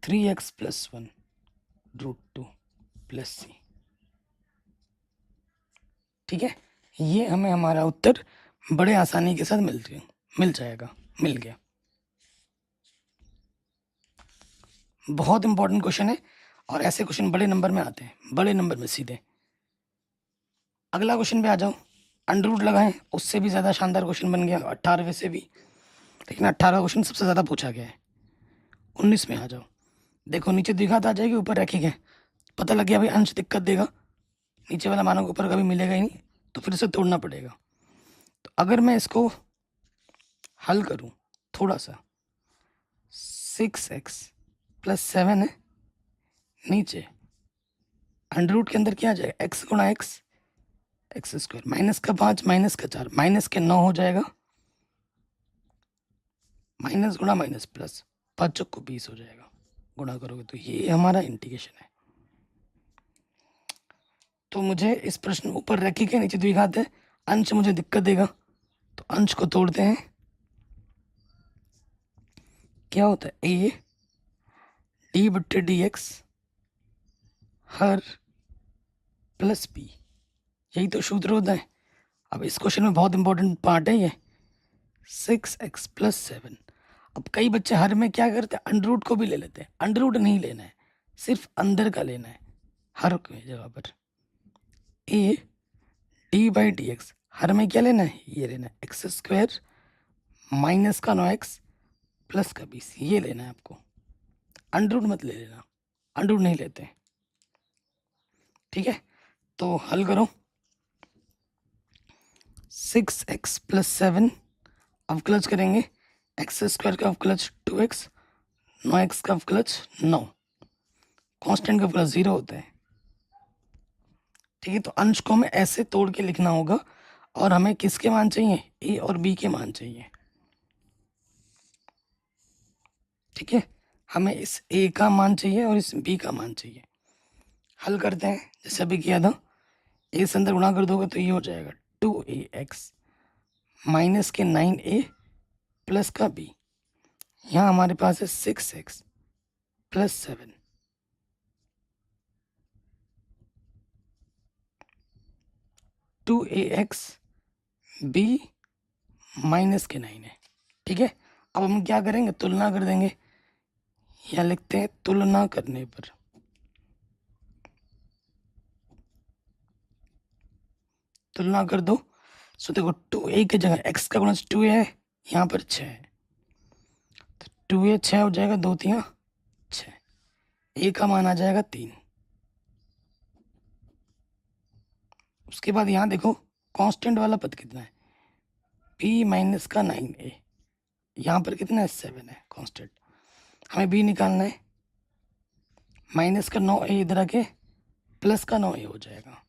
3x+1 √2 plus c। ठीक है, ये हमें हमारा उत्तर बड़े आसानी के साथ मिल गया। बहुत इंपॉर्टेंट क्वेश्चन है, और ऐसे क्वेश्चन बड़े नंबर में आते हैं, बड़े नंबर में सीधे। अगला क्वेश्चन पे आ जाओ, अंडर लगाएं, उससे भी ज़्यादा शानदार क्वेश्चन बन गया 18वें से भी, लेकिन 18वां क्वेश्चन सबसे ज़्यादा पूछा गया है। 19 में आ जाओ, देखो नीचे द्विघात आ जाएगी, ऊपर रखी है, पता लग गया भाई अंश दिक्कत देगा, नीचे वाला मानों के ऊपर कभी मिलेगा ही नहीं, तो फिर से तोड़ना पड़ेगा। तो अगर मैं इसको हल करूं थोड़ा सा, 6x+7 है, नीचे अंडर के अंदर क्या आ जाएगा, x गुणा x² माइनस का 5 माइनस का 4 माइनस के 9 हो जाएगा, माइनस गुणा माइनस प्लस 5 को 20 हो जाएगा, गुणा करोगे तो ये हमारा इंटीग्रेशन है। तो मुझे इस प्रश्न ऊपर रखी के नीचे द्विघात है, अंश मुझे दिक्कत देगा, तो अंश को तोड़ते हैं। क्या होता है, a d/dx her plus b, यही तो सूत्र होता है। अब इस क्वेश्चन में बहुत इंपॉर्टेंट पार्ट है ये, 6x+7। अब कई बच्चे हर में क्या करते हैं, अंडर को भी ले लेते हैं, अंडर नहीं लेना है, सिर्फ अंदर का लेना है, हर की जगह पर a d/dx, हर में क्या लेना है, ये लेना है x² माइनस का 9x प्लस का 20, ये लेना है आपको, अंडर मत ले लेना, अंडर नहीं लेते। ठीक है, तो हल करो, 6x+7 अवकलज करेंगे, x² का अवकलज 2x, 9x का अवकलज 9, कांस्टेंट का अवकलज 0 होता है। ठीक है, तो अंश को हमें ऐसे तोड़ के लिखना होगा, और हमें किसके मान चाहिए, a और b के मान चाहिए। ठीक है, हमें इस a का मान चाहिए और इस b का मान चाहिए। हल करते हैं, जैसे अभी किया था, a से अंदर गुणा कर दोगे तो ये हो जाएगा 2ax माइनस के 9a प्लस का b, यहाँ हमारे पास है 6x+7, 2ax b माइनस के 9 है। ठीक है, अब हम क्या करेंगे, तुलना कर देंगे, यहाँ लिखते हैं तुलना करने पर, तुलना कर दो। सो देखो 2a की जगह x का गुणज 2a है, यहाँ पर 6 है, तो 2a 6 हो जाएगा, 2 3 6, a का मान आ जाएगा 3। उसके बाद यहाँ देखो कांस्टेंट वाला पद कितना है, b माइनस का 9a, यहाँ पर कितना है 7 है कांस्टेंट, हमें b निकालना है, माइनस का 9a इधर आके प्लस का 9a हो जाएगा,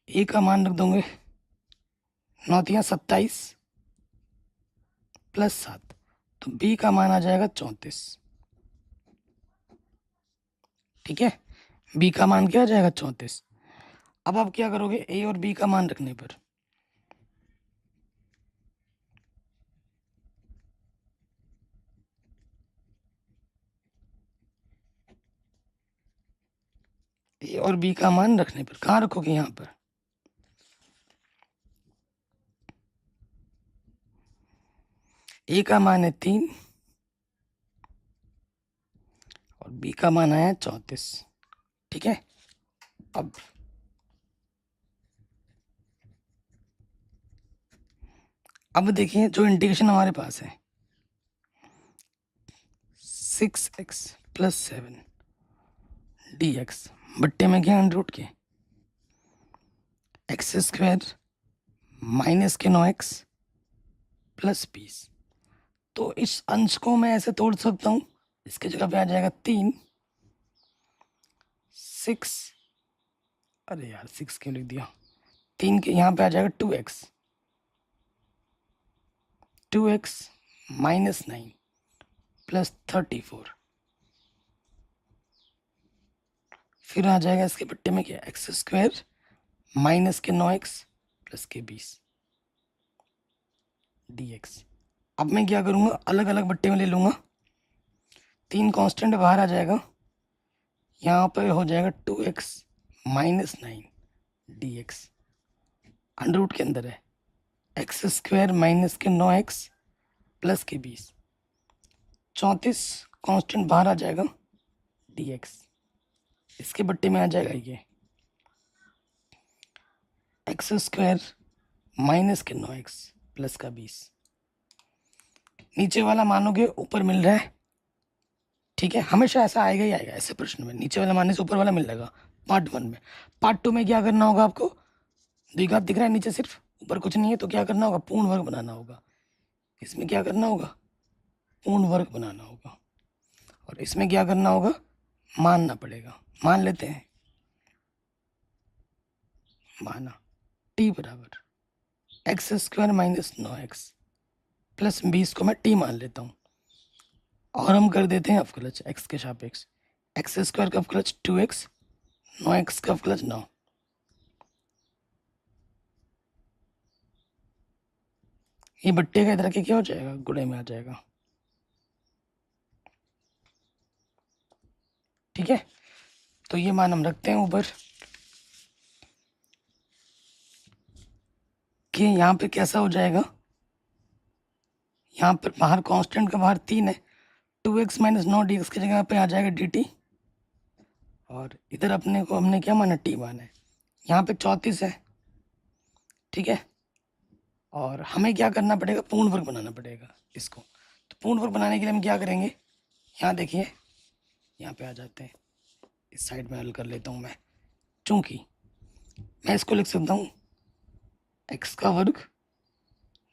a का मान रख दोगे 9 3 27 प्लस 7, तो b का मान आ जाएगा 34। ठीक है, b का मान क्या आ जाएगा 34। अब आप क्या करोगे, a और b का मान रखने पर, a और b का मान रखने पर कहाँ रखोगे, यहाँ पर a का मान है 3 और b का मान आया 34। ठीक है, अब देखिए जो इंटीग्रेशन हमारे पास है 6x प्लस 7 dx बट्टे में क्या अंडर रूट के एक्स स्क्वायर माइनस के 9x प्लस 20। तो इस अंश को मैं ऐसे तोड़ सकता हूँ, इसके जगह पे आ जाएगा 3 6, अरे यार 6 क्यों लिख दिया, 3 के यहाँ पे आ जाएगा 2x माइनस 9 प्लस 34। फिर आ जाएगा इसके बट्टे में क्या एक्स स्क्वायर माइनस के 9x प्लस के 20 dx। अब मैं क्या करूँगा, अलग अलग बट्टे में ले लूँगा, 3 कांस्टेंट बाहर आ जाएगा, यहाँ पे हो जाएगा 2x minus 9 dx under root के अंदर है एक्स स्क्वायर माइनस के 9x प्लस के 20, 34 कांस्टेंट बाहर आ जाएगा dx, इसके बट्टे में आ जाएगा ये एक्स स्क्वायर माइनस के 9x प्लस का 20। नीचे वाला मानोगे ऊपर मिल रहा है, ठीक है, हमेशा ऐसा आएगा ही आएगा ऐसे प्रश्न में, नीचे वाला मानने से ऊपर वाला मिल जाएगा पार्ट 1 में। पार्ट 2 में क्या करना होगा आपको, द्विघात दिख रहा है नीचे सिर्फ, ऊपर कुछ नहीं है, तो क्या करना होगा, पूर्ण वर्ग बनाना होगा। इसमें क्या करना होगा, पूर्ण वर्ग बनाना होगा, और इसमें क्या करना होगा, मानना पड़ेगा। मान लेते हैं, माना t बराबर x square minus 9x plus 20 को मैं t मान लेता हूँ, और हम कर देते हैं अवकलज x के सापेक्ष, एक्स स्क्वायर का अवकलज 2x, 9x का अवकलज 9, ये बट्टे का इधर के क्या हो जाएगा, गुणे में आ जाएगा, ठीक है। तो ये मान हम रखते हैं ऊपर कि यहाँ पे कैसा हो जाएगा, यहाँ पर बाहर कांस्टेंट का बाहर 3 है, 2x माइनस 9 dx की जगह पे आ जाएगा dt, और इधर अपने को हमने क्या माना, t माना है, यहाँ पे 34 है, ठीक है। और हमें क्या करना पड़ेगा, पूर्ण वर्ग बनाना पड़ेगा इसको। तो पूर्ण वर्ग बनाने के लिए हम क्या करेंगे, यहाँ देखिए, यहाँ पे आ जाते हैं, इस साइड में हल कर लेता हूँ मैं, चूंकि मैं इसको लिख सकता हूँ x का वर्ग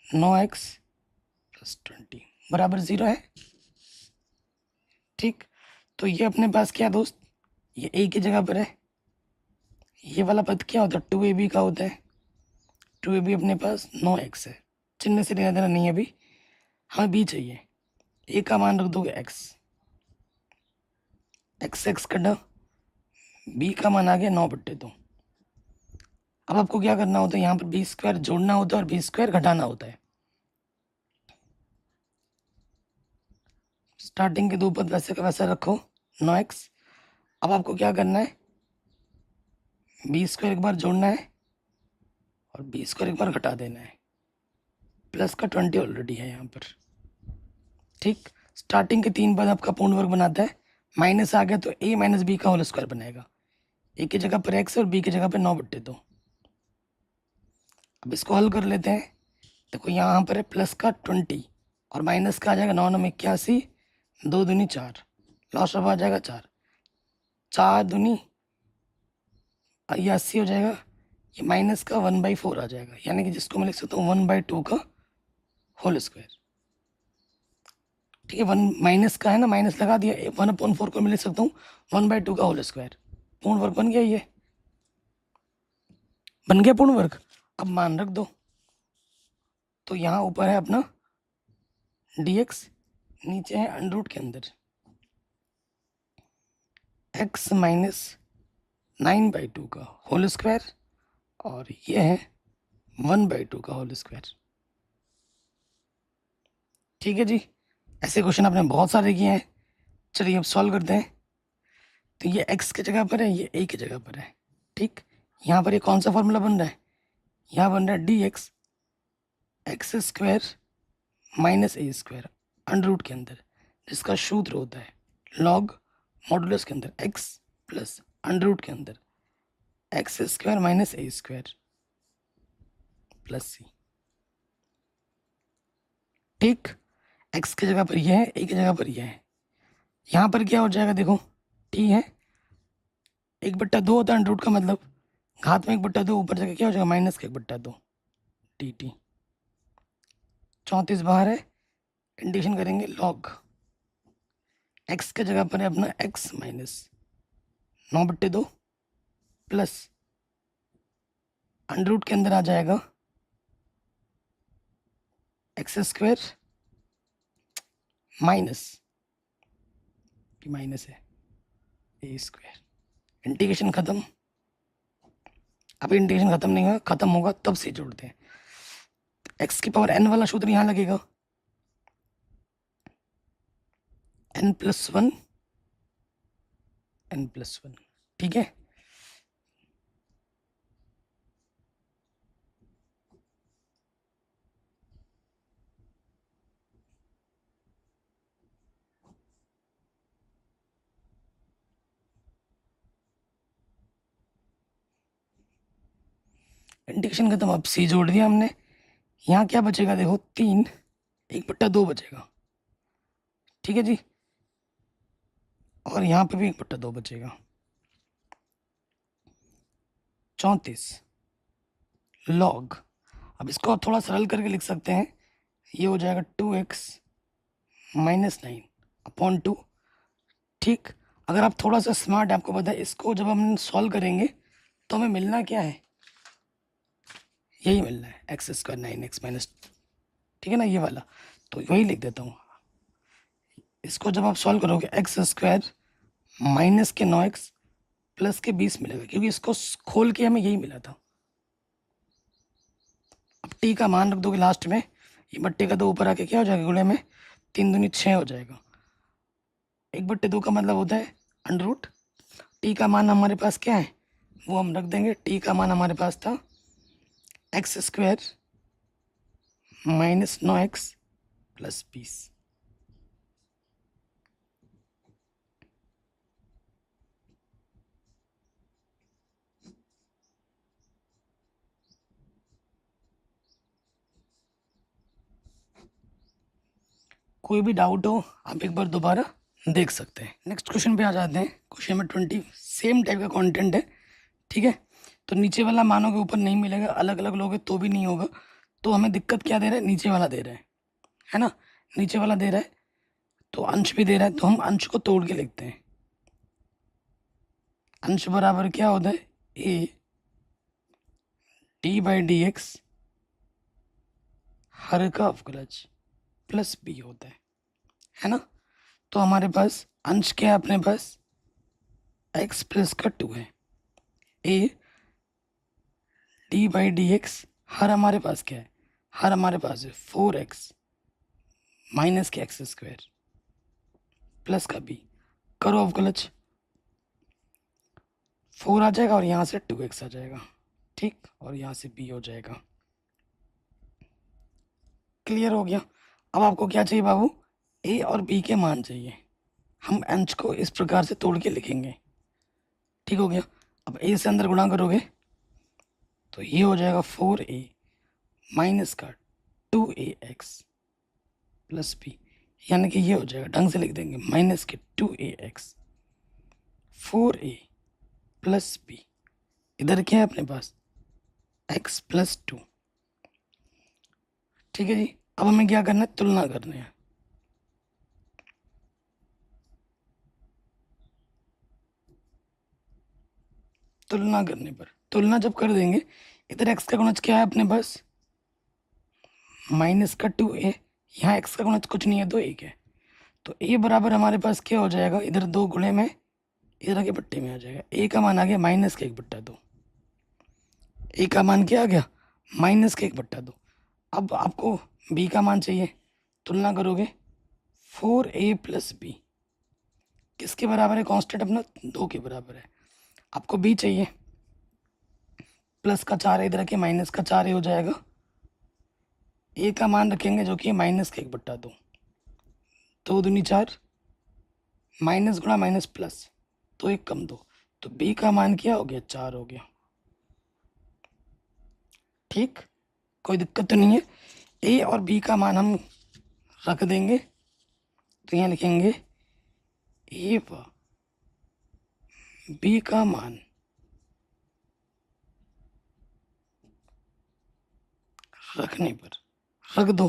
9x प्लस 20 बराबर 0 है, ठीक। तो ये अपने पास क्या दोस्त, ये a की जगह पर है, ये वाला पद क्या होता है, 2ab का होता है, 2ab अपने पास 9x है, चिन्ह से लेना देना नहीं है अभी, हमें b चाहिए, a का मान रख दोगे x, x कटा, b का मान आ गया 9/2। अब आपको क्या करना होता है, यहाँ पर बी स्क्वायर जोड़ना होता है और बी स्क्वायर घटाना होता है। स्टार्टिंग के दो पद वैसे का वैसा रखो 9x। अब आपको क्या करना है, बी स्क्वायर एक बार जोड़ना है और बी स्क्वायर एक बार घटा देना है, प्लस का 20 ऑलरेडी है यहाँ पर, ठीक। स्टार्टिंग के 3 पद आपका पूर्ण वर्ग बनाता है, माइनस आ गया तो a माइनस बी का होल स्क्वायर बनेगा, a की जगह पर x और b की जगह पर 9/2। अब इसको हल कर लेते हैं, देखो यहाँ पर है प्लस का 20 और माइनस का आ जाएगा 9 9 81, 2 दूनी 4, लॉस ऑफ आ जाएगा 4, 4 दूनी 80 हो जाएगा, ये माइनस का 1/4 आ जाएगा, यानी कि जिसको मैं लिख सकता हूँ 1/2 का होल स्क्वायर, ठीक है। 1 माइनस का है ना, माइनस लगा दिया, 1/4 को मैं लिख सकता हूँ 1/2 का होल स्क्वायर। पूर्ण वर्ग बन गया, ये बन गया पूर्ण वर्ग। अब मान रख दो, तो यहाँ ऊपर है अपना dx, नीचे है अंडर रूट के अंदर x माइनस 9/2 का होल स्क्वायर, और ये है 1/2 का होल स्क्वायर, ठीक है जी। ऐसे क्वेश्चन आपने बहुत सारे किए हैं, चलिए अब सॉल्व करते हैं। तो ये x की जगह पर है, ये a की जगह पर है, ठीक। यहाँ पर ये कौन सा फॉर्मूला बन रहा है, यहाँ बन रहा है dx X square minus a square under root के अंदर, जिसका सूत्र होता है लॉग मॉडुलस के अंदर x प्लस अंडर रूट के अंदर x square minus a square plus c। ठीक, एक्स की जगह पर ये है, ए की जगह पर ये है। यहाँ पर क्या हो जाएगा देखो, टी है, 1/2 होता है अंडर रूट का, मतलब घात में 1/2, ऊपर जाके क्या हो जाएगा माइनस का 1/2 टी टी। 34 बाहर है, इंटीग्रेशन करेंगे लॉग एक्स के जगह पर है अपना X minus 9/2 plus under root के अंदर आ जाएगा एक्स स्क्वायर माइनस माइनस है ए स्क्वायर। इंटीग्रेशन खत्म, अभी इंटीग्रेशन खत्म नहीं हुआ, खत्म होगा तब से जोड़ते हैं। एक्स की पावर एन वाला सूत्र यहाँ लगेगा, n+1 n+1, ठीक है। इंटीग्रेशन खत्म, अब सी जोड़ दिया हमने। यहाँ क्या बचेगा देखो, 3 1/2 बचेगा, ठीक है जी। और यहाँ पे भी 1/2 बचेगा, 34 लॉग। अब इसको आप थोड़ा सरल करके लिख सकते हैं, ये हो जाएगा 2x -9/2, ठीक। अगर आप थोड़ा सा स्मार्ट है, आपको पता है इसको जब हम सॉल्व करेंगे तो हमें मिलना क्या है, यही मिलना है x² 9x माइनस, ठीक है ना, ये वाला। तो वही लिख देता हूँ, इसको जब आप सॉल्व करोगे x² माइनस के 9x प्लस के 20 मिलेगा, क्योंकि इसको खोल के हमें यही मिला था। अब t का मान रख दोगे लास्ट में, ये 1/2 ऊपर आके क्या हो जाएगा, गुणे में 3 दूनी 6 हो जाएगा। 1/2 का मतलब होता है अंडर रूट। t का मान हमारे पास क्या है वो हम रख देंगे, t का मान हमारे पास था x² माइनस 9x प्लस 20। कोई भी डाउट हो आप एक बार दोबारा देख सकते हैं। नेक्स्ट क्वेश्चन पे आ जाते हैं। क्वेश्चन नंबर 20 सेम टाइप का कंटेंट है, ठीक है। तो नीचे वाला मानों के ऊपर नहीं मिलेगा, अलग अलग लोगे तो भी नहीं होगा। तो हमें दिक्कत क्या दे रहा है, नीचे वाला दे रहा है ना, नीचे वाला दे रहा है तो अंश भी दे रहा है, तो हम अंश को तोड़ के लिखते हैं। अंश बराबर क्या होता है, ए d/dx हर का अवकलज प्लस बी होता है ना। तो हमारे पास अंश क्या है अपने पास, x प्लस का 2 है, ए d/dx हर हमारे पास क्या है, हर हमारे पास है 4x माइनस के x² प्लस का b। करो अवकलज, 4 आ जाएगा और यहाँ से 2x आ जाएगा, ठीक, और यहाँ से b हो जाएगा। क्लियर हो गया। अब आपको क्या चाहिए बाबू, a और b के मान चाहिए। हम अंश को इस प्रकार से तोड़ के लिखेंगे, ठीक हो गया। अब a से अंदर गुणा करोगे तो ये हो जाएगा 4a माइनस का 2ax प्लस b, यानी कि ये हो जाएगा, ढंग से लिख देंगे, माइनस के 2ax 4a प्लस b। इधर क्या है अपने पास x प्लस 2, ठीक है जी। अब हमें क्या करना है, तुलना करनी है। तुलना करने पर, तुलना जब कर देंगे, इधर x का गुणज क्या है अपने पास माइनस का 2a, यहाँ x का गुणज कुछ नहीं है तो 1 है। तो a बराबर हमारे पास क्या हो जाएगा, इधर 2 गुणे में इधर के पट्टे में आ जाएगा, a का मान आ गया माइनस का 1/2, a का मान क्या आ गया माइनस का 1/2। अब आपको b का मान चाहिए, तुलना करोगे 4a प्लस बी किसके बराबर है, कांस्टेंट अपना 2 के बराबर है। आपको b चाहिए, प्लस का 4 है इधर के, माइनस का 4 हो जाएगा। a का मान रखेंगे जो कि माइनस का 1/2, 2 दूनी 4, माइनस गुणा माइनस प्लस, तो 1 कम 2, तो b का मान क्या हो गया 4 हो गया, ठीक, कोई दिक्कत तो नहीं है। a और b का मान हम रख देंगे तो यहाँ लिखेंगे ए व बी का मान रखने पर रख दो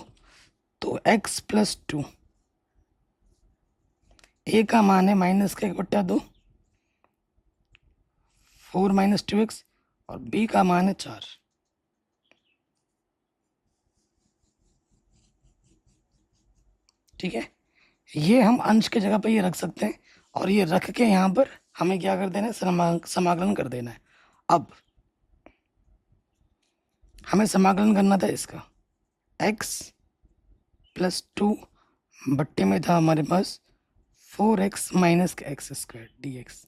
तो x प्लस 2, ए का मान है -1/2, 4 - 2x, और बी का मान है 4। ठीक है, ये हम अंश की जगह पे ये रख सकते हैं, और ये रख के यहाँ पर हमें क्या कर देना है, समाकलन कर देना है। अब हमें समाकलन करना था इसका, x प्लस 2 बट्टे में था हमारे पास 4x minus x square dx।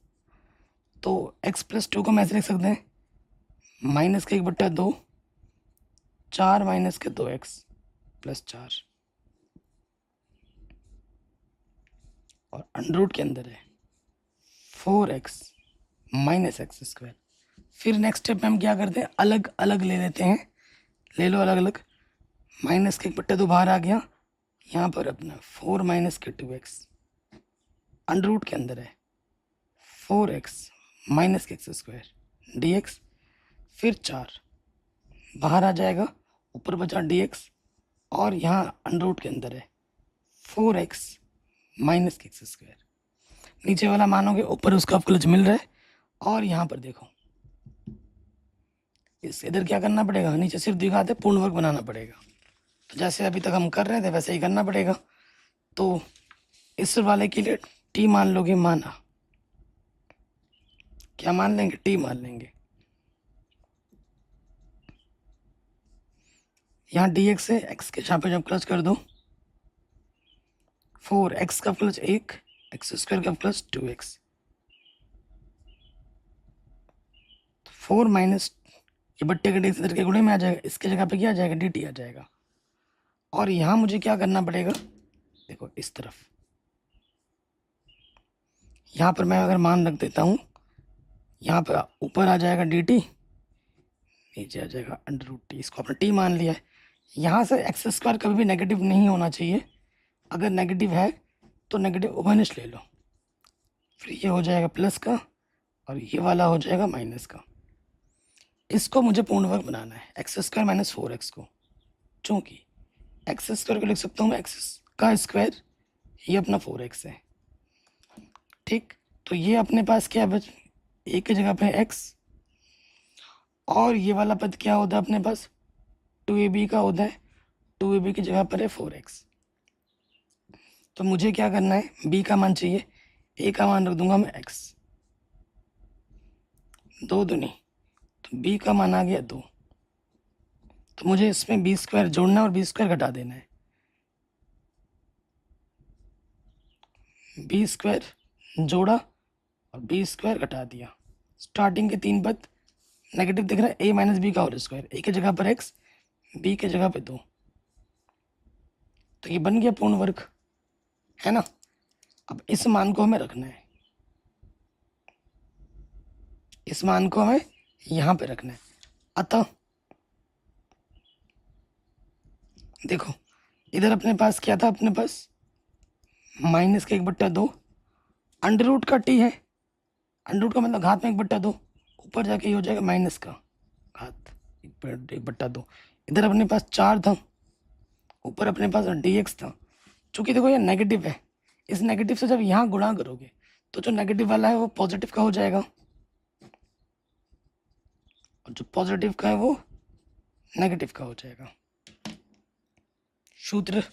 तो x प्लस 2 को हम ऐसे लिख सकते हैं, -1/2, 4 - 2x प्लस 4, और अंडर रूट के अंदर है 4x माइनस एक्स स्क्वायर। फिर नेक्स्ट स्टेप में हम क्या करते हैं, अलग अलग ले लेते हैं, ले लो अलग अलग। -1/2 बाहर आ गया, यहाँ पर अपना 4 - 2x, अंडर रूट के अंदर है 4x minus x square dx। फिर 4 बाहर आ जाएगा, ऊपर बचा dx, और यहाँ अंडर रूट के अंदर है 4x माइनस एक्स स्क्वायर। नीचे वाला मानोगे, ऊपर उसका अवकलज मिल रहा है, और यहाँ पर देखो इस इधर क्या करना पड़ेगा, नीचे सिर्फ दिखाते पूर्ण वर्ग बनाना पड़ेगा। तो जैसे अभी तक हम कर रहे थे वैसे ही करना पड़ेगा। तो इस वाले के लिए टी मान लोगे, माना, क्या मान लेंगे, टी मान लेंगे। यहाँ dx है, x के यहाँ पे जब प्लस कर दो, 4x का प्लस 1, एक्स स्क्वायर का प्लस 2x, 4 माइनस, ये बट्टे के इधर के गुणे में आ जाएगा, इसके जगह पे क्या आ जाएगा, dt आ जाएगा। और यहाँ मुझे क्या करना पड़ेगा, देखो इस तरफ, यहाँ पर मैं अगर मान रख देता हूँ, यहाँ पर ऊपर आ जाएगा dt, नीचे आ जाएगा अंडर रूट टी, इसको आपने टी मान लिया है। यहाँ से एक्स स्क्वायर कभी भी नेगेटिव नहीं होना चाहिए, अगर नेगेटिव है तो नेगेटिव उभयनिष्ठ ले लो, फिर ये हो जाएगा प्लस का, और ये वाला हो जाएगा माइनस का। इसको मुझे पूर्ण वर्ग बनाना है, एक्स स्क्वायर माइनस 4x को, चूँकि एक्स स्क्वायर को लिख सकता हूँ मैं एक्स का स्क्वायर, ये अपना 4x है। ठीक, तो ये अपने पास क्या बच, एक की जगह पे x, और ये वाला पद क्या होता है अपने पास, 2ab का होता है, 2ab की जगह पर है 4x। तो मुझे क्या करना है, b का मान चाहिए, a का मान रख दूंगा मैं x, 2 दूनी, तो b का मान आ गया 2। तो मुझे इसमें b स्क्वायर जोड़ना है और b स्क्वायर घटा देना है। b स्क्वायर जोड़ा और b स्क्वायर घटा दिया, स्टार्टिंग के 3 पद नेगेटिव दिख रहा है, a माइनस बी का होल स्क्वायर, a की जगह पर x, b की जगह पे 2, तो ये बन गया पूर्ण वर्ग, है ना। अब इस मान को हमें रखना है, इस मान को हमें यहाँ पे रखना है। अतः देखो इधर अपने पास क्या था, अपने पास -1/2, अंडर रूट का टी है, अंडर रूट का मतलब घात में 1/2, ऊपर जाके ये हो जाएगा माइनस का घात 1/2। इधर अपने पास 4 था, ऊपर अपने पास dx था। चूंकि देखो ये नेगेटिव है, इस नेगेटिव से जब यहाँ गुणा करोगे तो जो नेगेटिव वाला है वो पॉजिटिव का हो जाएगा, और जो पॉजिटिव का है वो नेगेटिव का हो जाएगा। सूत्र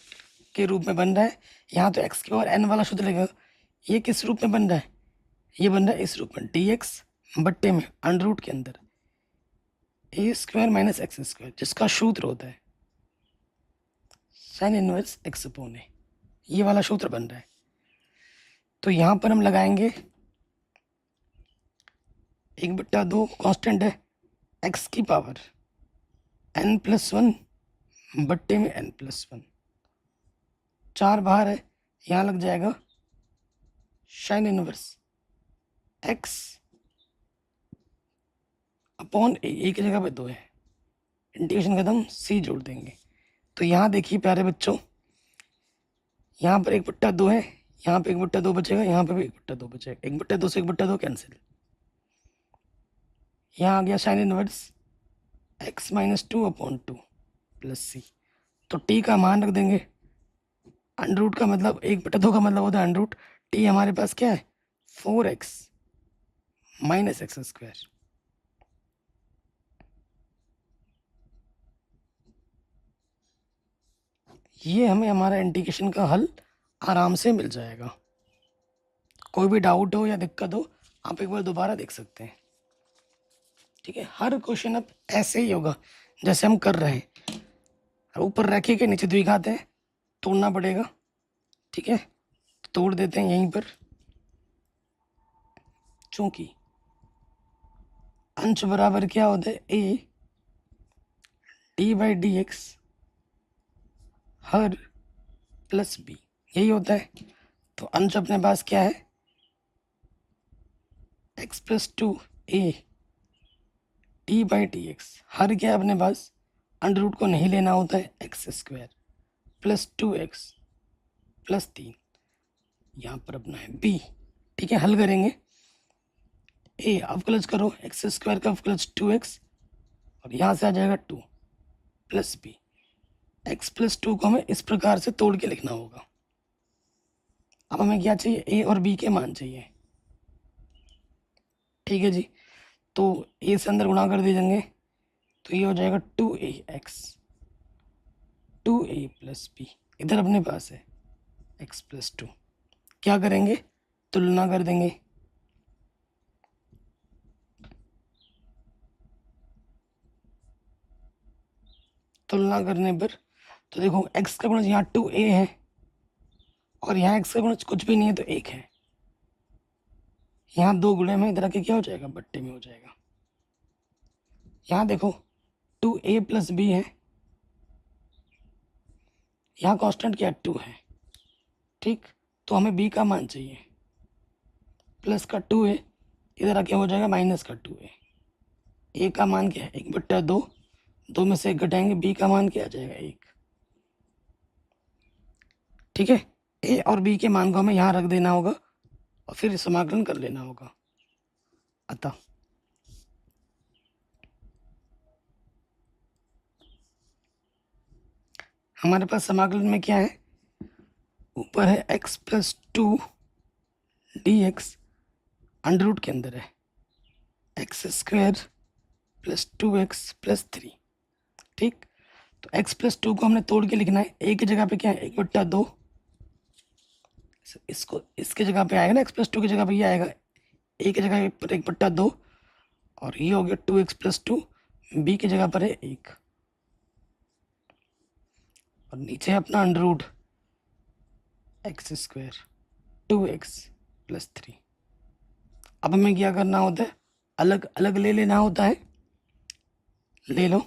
के रूप में बन रहा है, यहाँ तो x के और n वाला सूत्र लगेगा। ये किस रूप में बन रहा है, ये बन रहा है इस रूप में, dx बट्टे में अंडर रूट के अंदर a square minus x square, जिसका सूत्र होता है sine inverse x upon a, ये वाला सूत्र बन रहा है। तो यहाँ पर हम लगाएंगे 1/2 कांस्टेंट है, x की पावर n+1 बट्टे में n+1, 4 बाहर है, यहाँ लग जाएगा साइन इनवर्स x अपॉन ए की जगह पे 2 है, इंटीग्रेशन खत्म, c जोड़ देंगे। तो यहाँ देखिए प्यारे बच्चों, यहाँ पर 1/2 है, यहाँ पे 1/2 बचेगा, यहाँ पे भी 1/2 बचेगा, 1/2 से 1/2 कैंसिल। यहाँ आ गया साइन इनवर्स x-2/2 प्लस सी। तो टी का मान रख देंगे, अंडर रूट का मतलब 1/2 का मतलब होता है अंडर रूट। टी हमारे पास क्या है 4x - x²। ये हमें हमारा इंटीग्रेशन का हल आराम से मिल जाएगा। कोई भी डाउट हो या दिक्कत हो आप एक बार दोबारा देख सकते हैं। ठीक है, हर क्वेश्चन अब ऐसे ही होगा जैसे हम कर रहे हैं, ऊपर रखे के नीचे द्विघात है, तोड़ना पड़ेगा। ठीक है, तोड़ देते हैं यहीं पर। चूंकि अंश बराबर क्या होता है a d/dx her plus b, यही होता है। तो अंश अपने पास क्या है x+2a d/dx, हर क्या है अपने पास अंडर रूट को नहीं लेना होता है x² प्लस 2x प्लस 3, यहाँ पर अपना है b। ठीक है, हल करेंगे। a अवकलज करो x² का अवकलज 2x और यहाँ से आ जाएगा 2 प्लस b। x+2 को हमें इस प्रकार से तोड़ के लिखना होगा। अब हमें क्या चाहिए a और b के मान चाहिए। ठीक है जी, तो a से अंदर गुणा कर दीजिए तो ये हो जाएगा 2ax 2a प्लस b, इधर अपने पास है x+2। क्या करेंगे तुलना कर देंगे। तुलना करने पर तो देखो x का गुणज यहाँ 2a है और यहाँ x का गुणज कुछ भी नहीं है तो 1 है। यहाँ 2 गुणे में इधर आके क्या हो जाएगा बट्टे में हो जाएगा। यहाँ देखो 2a प्लस b है, यहाँ कांस्टेंट क्या 2 है। ठीक, तो हमें b का मान चाहिए, प्लस का 2 है, इधर आके हो जाएगा माइनस का 2 है। a का मान क्या है 1/2, 2 में से 1 घटाएंगे, b का मान क्या आ जाएगा 1। ठीक है, a और b के मान को हमें यहाँ रख देना होगा और फिर समाकलन कर लेना होगा। अतः हमारे पास समाकलन में क्या है, ऊपर है x+2 dx, अंडर रूट के अंदर है x² प्लस 2x प्लस 3। ठीक, तो x+2 को हमने तोड़ के लिखना है, a की जगह पे क्या है 1/2, इसको इसके जगह पे आएगा ना, x+2 की जगह पे ये आएगा, a की जगह पर 1/2 और ये हो गया 2x+2, b की जगह पर है 1 और नीचे है अपना under root x² 2x plus 3। अब हमें क्या करना होता है, अलग अलग ले लेना होता है। ले लो,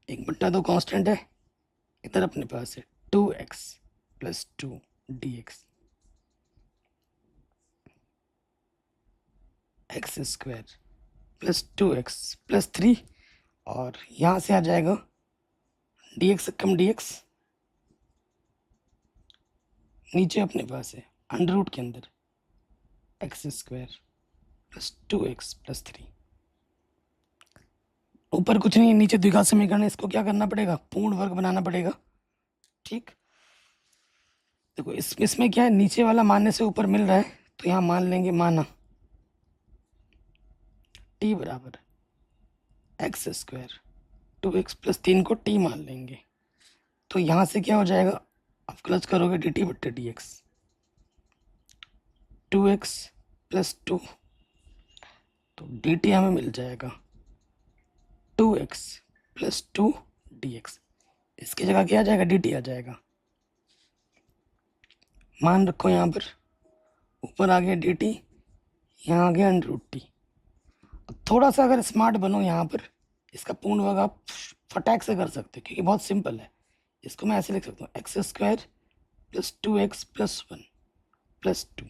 1/2 कांस्टेंट है, इधर अपने पास है 2x plus 2 dx x² plus 2x plus 3 और यहाँ से आ जाएगा dx से कम dx, नीचे अपने पास है अंडर रूट के अंदर x² प्लस 2x प्लस 3। ऊपर कुछ नहीं है, नीचे द्विघात समीकरण है, इसको क्या करना पड़ेगा पूर्ण वर्ग बनाना पड़ेगा। ठीक, देखो इसमें क्या है, नीचे वाला मानने से ऊपर मिल रहा है तो यहाँ मान लेंगे, माना t बराबर x² 2x प्लस 3 को t मान लेंगे तो यहाँ से क्या हो जाएगा, अवकलज करोगे dt/dx 2x प्लस 2, तो dt हमें मिल जाएगा 2x प्लस 2 dx, इसकी जगह क्या आ जाएगा dt आ जाएगा। मान रखो यहाँ पर, ऊपर आ गया dt, यहाँ आ गया अंडर रूट टी। थोड़ा सा अगर स्मार्ट बनो यहाँ पर, इसका पूर्ण वर्ग आप फटाक से कर सकते हो क्योंकि बहुत सिंपल है। इसको मैं ऐसे लिख सकता हूँ x² plus 2x plus 1 plus 2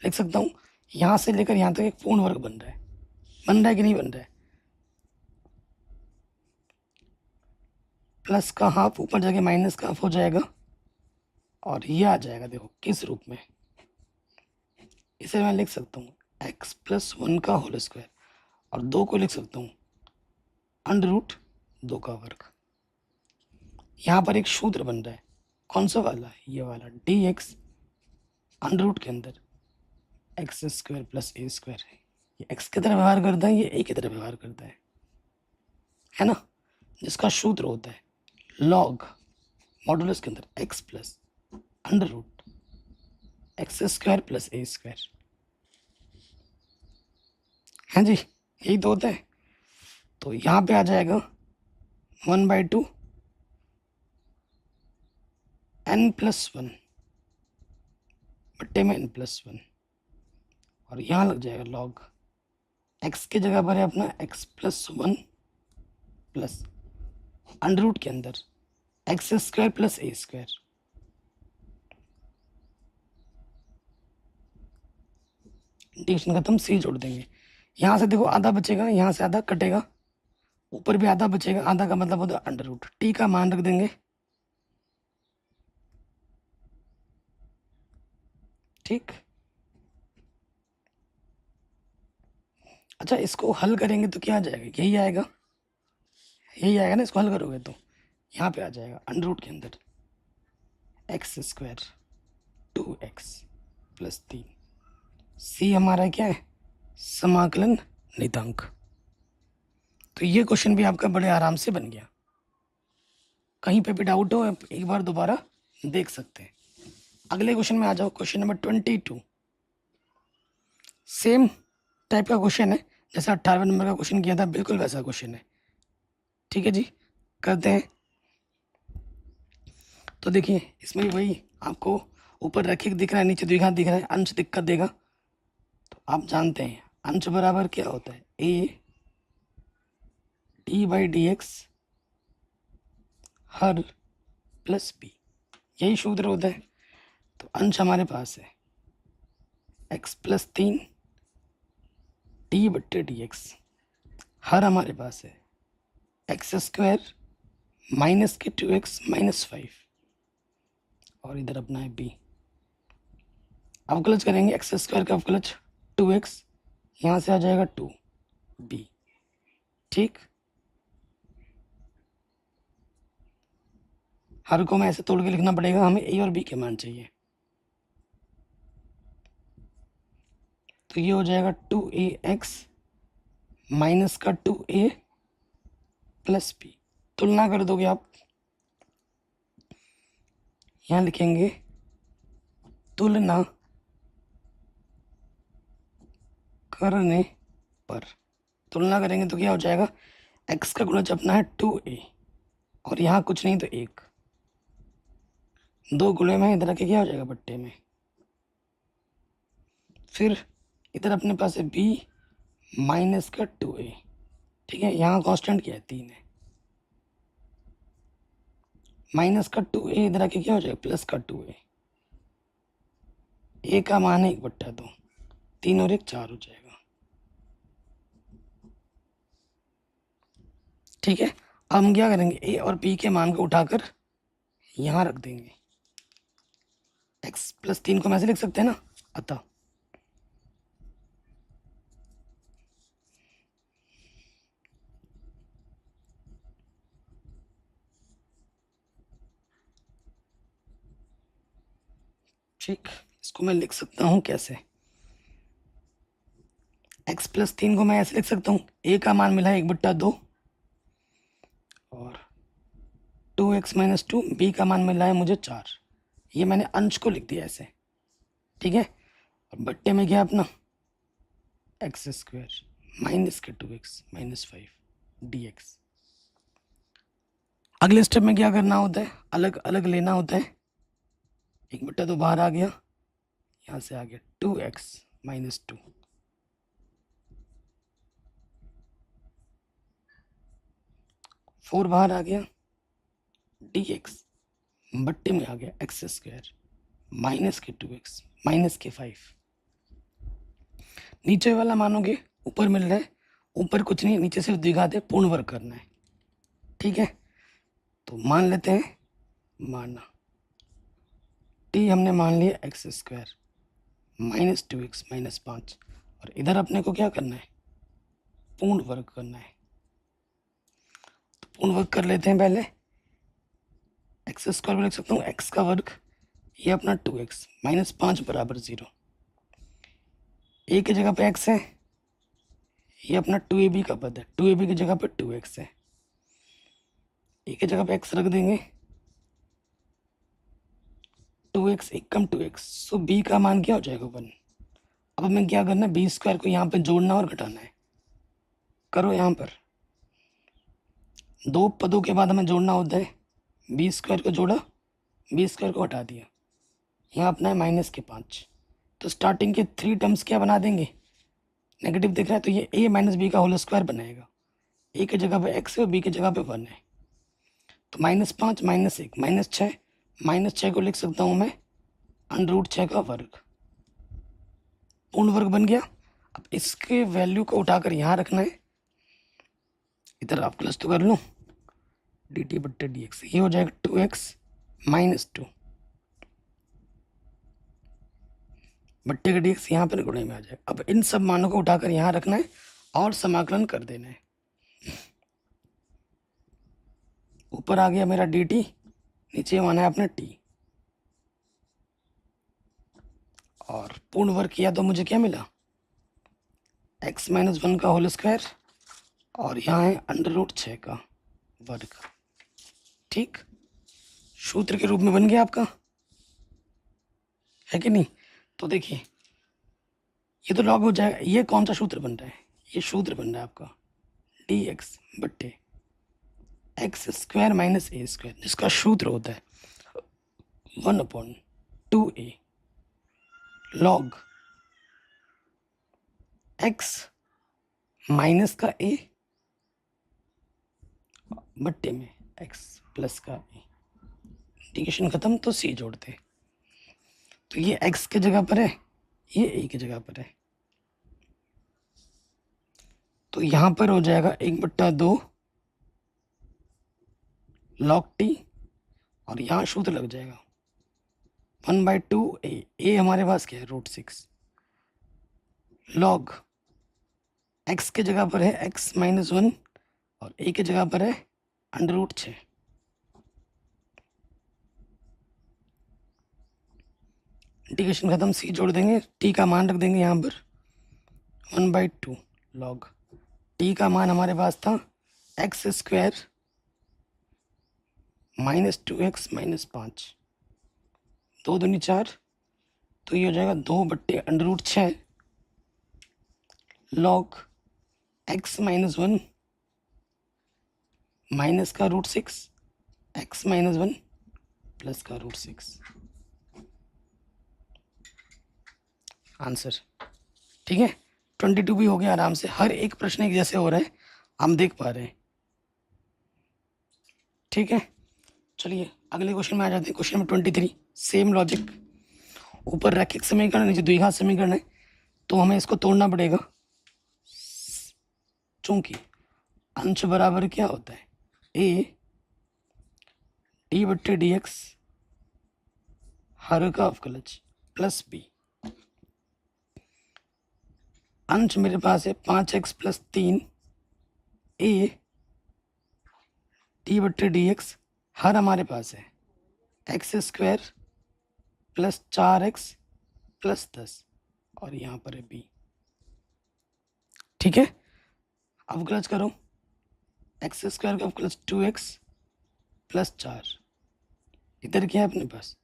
लिख सकता हूँ। यहाँ से लेकर यहाँ तक एक पूर्ण वर्ग बन रहा है, बन रहा है कि नहीं बन रहा है। प्लस का हाफ ऊपर जाके माइनस का हाफ हो जाएगा और ये आ जाएगा, देखो किस रूप में, इसे मैं लिख सकता हूँ x+1 का होल स्क्वायर, और 2 को लिख सकता हूँ √2 का वर्ग। यहाँ पर एक सूत्र बन रहा है, कौन सा वाला, ये वाला, dx √ के अंदर x² + a² है। ये x की तरह व्यवहार करता है, ये a की तरह व्यवहार करता है ना, जिसका सूत्र होता है log मॉडुलस के अंदर x + √ x² + a²। है जी, यही तो होता है। तो यहाँ पे आ जाएगा 1/2 n+1 बट्टे में n+1, और यहाँ लग जाएगा log x की जगह पर है अपना x+1 प्लस √ के अंदर x² + a²। डिविजन खत्म, सी जोड़ देंगे। यहाँ से देखो आधा बचेगा, यहाँ से आधा कटेगा, ऊपर भी आधा बचेगा, आधा का मतलब होता है √ टी का मान रख देंगे, ठीक। अच्छा, इसको हल करेंगे तो क्या आ जाएगा, यही आएगा, यही आएगा ना, इसको हल करोगे तो यहाँ पे आ जाएगा √ के अंदर x² 2x + 3। सी हमारा क्या है, समाकलन नियतांक। तो ये क्वेश्चन भी आपका बड़े आराम से बन गया। कहीं पे भी डाउट हो एक बार दोबारा देख सकते हैं। अगले क्वेश्चन में आ जाओ, क्वेश्चन नंबर 22। सेम टाइप का क्वेश्चन है जैसा 18वें नंबर का क्वेश्चन किया था, बिल्कुल वैसा क्वेश्चन है, ठीक है जी, करते हैं। तो देखिए इसमें भी वही आपको ऊपर रैखिक दिख रहा है, नीचे द्विघात दिख रहा है, अंश दिक्कत देगा। तो आप जानते हैं अंश बराबर क्या होता है, a d/dx her plus b, यही सूत्र होता है। तो अंश हमारे पास है x+3 d/dx, हर हमारे पास है x² - 2x - 5, और इधर अपना है b। अवकलज करेंगे, x² का अवकलज 2x, यहाँ से आ जाएगा 2b, ठीक। हर को मैं ऐसे तोड़ के लिखना पड़ेगा, हमें a और b के मान चाहिए। तो ये हो जाएगा 2ax माइनस का 2a + b। तुलना कर दोगे आप, यहाँ लिखेंगे तुलना करने पर, तुलना करेंगे तो क्या हो जाएगा, x का गुणज अपना है 2a, और यहाँ कुछ नहीं तो 1, 2 गुणे में इधर के क्या हो जाएगा बट्टे में। फिर इधर अपने पास है b माइनस का 2a, ठीक है, यहाँ कांस्टेंट क्या है 3 है, माइनस का 2a इधर आके क्या हो जाएगा प्लस का 2a, a का मान है 1/2, 3 और 1 4 हो जाएगा, ठीक है। अब हम क्या करेंगे, a और b के मान को उठाकर यहाँ रख देंगे, x+3 को हम ऐसे लिख सकते हैं ना, अतः ठीक, इसको मैं लिख सकता हूँ कैसे, x+3 को मैं ऐसे लिख सकता हूँ, a का मान मिला है 1/2, और 2x - 2, b का मान मिला है मुझे 4, ये मैंने अंश को लिख दिया ऐसे, ठीक है। और बट्टे में क्या अपना x² माइनस के 2x - 5 dx। अगले स्टेप में क्या करना होता है, अलग अलग लेना होता है, 1/2 बाहर आ गया, यहाँ से आ गया 2x - 2, फोर बाहर आ गया, dx बट्टे में आ गया x² माइनस के 2x माइनस के 5। नीचे वाला मानोगे, ऊपर मिल रहा है, ऊपर कुछ नहीं, नीचे सिर्फ द्विघात है, पूर्ण वर्ग करना है, ठीक है। तो मान लेते हैं, माना टी हमने मान लिया x square minus 2x minus 5, और इधर अपने को क्या करना है, पूर्ण वर्ग करना है। तो पूर्ण वर्ग कर लेते हैं पहले। एक्स स्क्वायर को लिख सकता हूँ एक्स का वर्ग, ये अपना 2x माइनस 5 बराबर 0। ए की जगह पे एक्स है, ये अपना 2ab का पद है, 2ab की जगह पे 2x है, ए की जगह पे x रख देंगे, 2x एकम 2x, सो b का मान क्या हो जाएगा 1। अब हमें क्या करना है, बी स्क्वायर को यहाँ पे जोड़ना और घटाना है। करो, यहाँ पर दो पदों के बाद हमें जोड़ना होता है। बी स्क्वायर को जोड़ा, बी स्क्वायर को हटा दिया, यहाँ अपना है माइनस के 5। तो स्टार्टिंग के 3 टर्म्स क्या बना देंगे, नेगेटिव दिख रहा है तो ये a माइनस बी का होल स्क्वायर बनाएगा। a की जगह पे x है और b की जगह पे 1 है, तो माइनस 5 माइनस 1 माइनस 6, माइनस 6 को लिख सकता हूँ मैं √6 का वर्ग, पूर्ण वर्ग बन गया। अब इसके वैल्यू को उठाकर यहाँ रखना है, इधर आप प्लस तो कर लो, डी टी बट्टे डी एक्स, ये हो जाएगा 2x माइनस 2 बट्टे का डी एक्स यहाँ पर गुणे में आ जाएगा। अब इन सब मानों को उठाकर यहाँ रखना है और समाकलन कर देना है। ऊपर आ गया मेरा डी टी, नीचे माना है अपने टी, और पूर्ण वर्ग किया तो मुझे क्या मिला, x माइनस 1 का होल स्क्वायर, और यहाँ है √6 का वर्ग। ठीक, सूत्र के रूप में बन गया आपका, है कि नहीं। तो देखिए ये तो लॉग हो जाएगा। ये कौन सा सूत्र बन रहा है, ये सूत्र बन रहा है आपका dx बट्टे एक्स स्क्वायर माइनस ए स्क्वायर, जिसका सूत्र होता है 1/2a लॉग x माइनस का a बट्टे में x प्लस का a। इंटीग्रेशन खत्म तो c जोड़ते, तो ये x के जगह पर है, ये a की जगह पर है, तो यहां पर हो जाएगा 1/2 लॉग टी, और यहाँ सूत्र लग जाएगा 1/2a। a हमारे पास क्या है, √6 लॉग x के जगह पर है x माइनस 1 और a की जगह पर है √6। इंटीग्रेशन खत्म, c जोड़ देंगे, t का मान रख देंगे यहाँ पर 1/2 लॉग t का मान हमारे पास था x square minus 2x minus 5, 2 दूनी 4, तो ये हो जाएगा 2/√6 लॉग x माइनस 1 माइनस का √6 x माइनस 1 प्लस का √6 आंसर। ठीक है, 22 भी हो गया आराम से, हर एक प्रश्न एक जैसे हो रहे हैं, हम देख पा रहे हैं। ठीक है, चलिए अगले क्वेश्चन में आ जाते हैं। क्वेश्चन नंबर 23, सेम लॉजिक, ऊपर रैखिक समीकरण नीचे द्विघात समीकरण है, तो हमें इसको तोड़ना पड़ेगा। चूंकि अंश बराबर क्या होता है, a d/dx हर का अवकलज प्लस b, अंश मेरे पास है 5x प्लस 3 a d/dx, हर हमारे पास है x square plus 4x plus 10, और यहाँ पर है b। ठीक है, अवकलज करो, एक्स स्क्वायर का अवकलज 2x प्लस 4, इधर क्या है अपने पास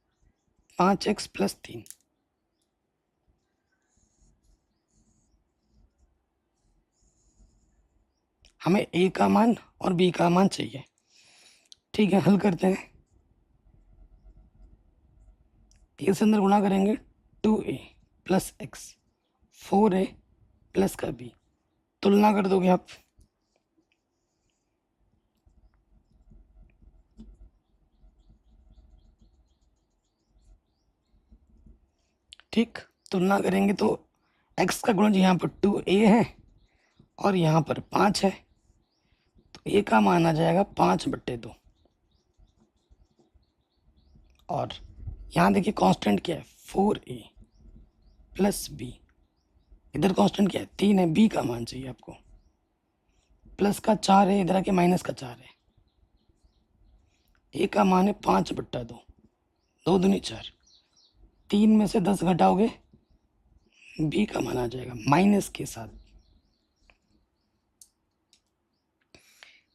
5x प्लस 3, हमें a का मान और b का मान चाहिए। ठीक है, हल करते हैं। a से अंदर गुणा करेंगे 2a plus x, 4a plus का b, तुलना कर दोगे आप, ठीक, तुलना करेंगे तो x का गुणज यहाँ पर 2a है और यहाँ पर 5 है, तो a का मान आ जाएगा 5/2, और यहाँ देखिए कांस्टेंट क्या है 4a प्लस बी, इधर कांस्टेंट क्या है 3 है, बी का मान चाहिए आपको, प्लस का 4 है, इधर आके माइनस का 4 है, ए का मान है 5/2, 2 दूनी 4, 3 में से 10 घटाओगे बी का मान आ जाएगा माइनस के साथ।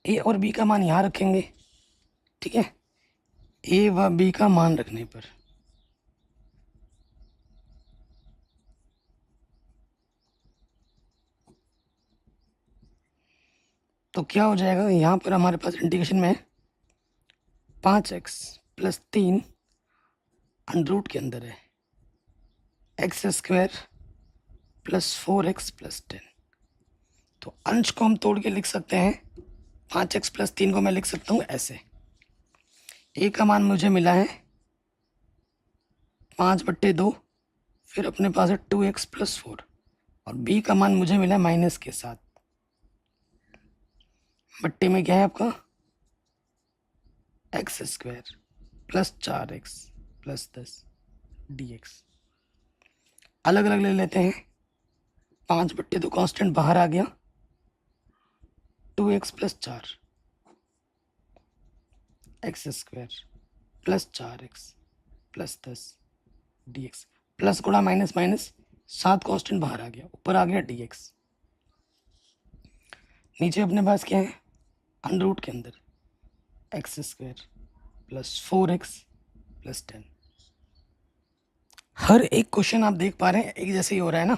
ए और बी का मान यहाँ रखेंगे, ठीक है, ए व बी का मान रखने पर तो क्या हो जाएगा, यहाँ पर हमारे पास इंटीग्रेशन में 5x प्लस 3 अंडर रूट के अंदर है x² प्लस 4x प्लस 10। तो अंश को हम तोड़ के लिख सकते हैं, 5x प्लस 3 को मैं लिख सकता हूँ ऐसे, ए का मान मुझे मिला है 5/2, फिर अपने पास है 2x प्लस 4, और बी का मान मुझे मिला है माइनस के साथ, बट्टे में क्या है आपका x² plus 4x plus 10 dx। अलग अलग ले लेते हैं, 5/2 कांस्टेंट बाहर आ गया, 2x plus 4 x² plus 4x plus 10 dx, plus गुणा माइनस माइनस 7 कांस्टेंट बाहर आ गया, ऊपर आ गया dx। नीचे अपने पास क्या है अंडर रूट के अंदर x² प्लस 4x प्लस 10। हर एक क्वेश्चन आप देख पा रहे हैं एक जैसे ही हो रहा है ना,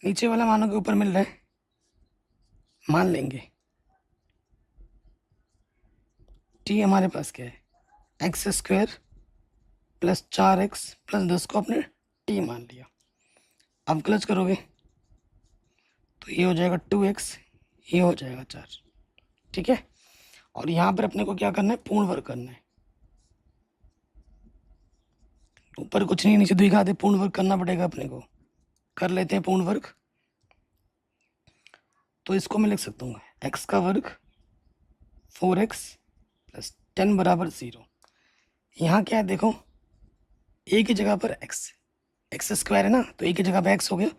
नीचे वाला मानों के ऊपर मिल रहा है, मान लेंगे t हमारे पास क्या है x² प्लस 4x प्लस 10 को आपने t मान लिया। अब क्लच करोगे तो ये हो जाएगा 2x, ये हो जाएगा 4, ठीक है। और यहाँ पर अपने को क्या करना है, पूर्ण वर्ग करना है, ऊपर कुछ नहीं नीचे दिखा दे, पूर्ण वर्ग करना पड़ेगा अपने को, कर लेते हैं पूर्ण वर्ग। तो इसको मैं लिख सकता हूँ x का वर्ग 4x प्लस 10 बराबर 0। यहाँ क्या है देखो, a की जगह पर x² है ना, तो a की जगह पर x हो गया,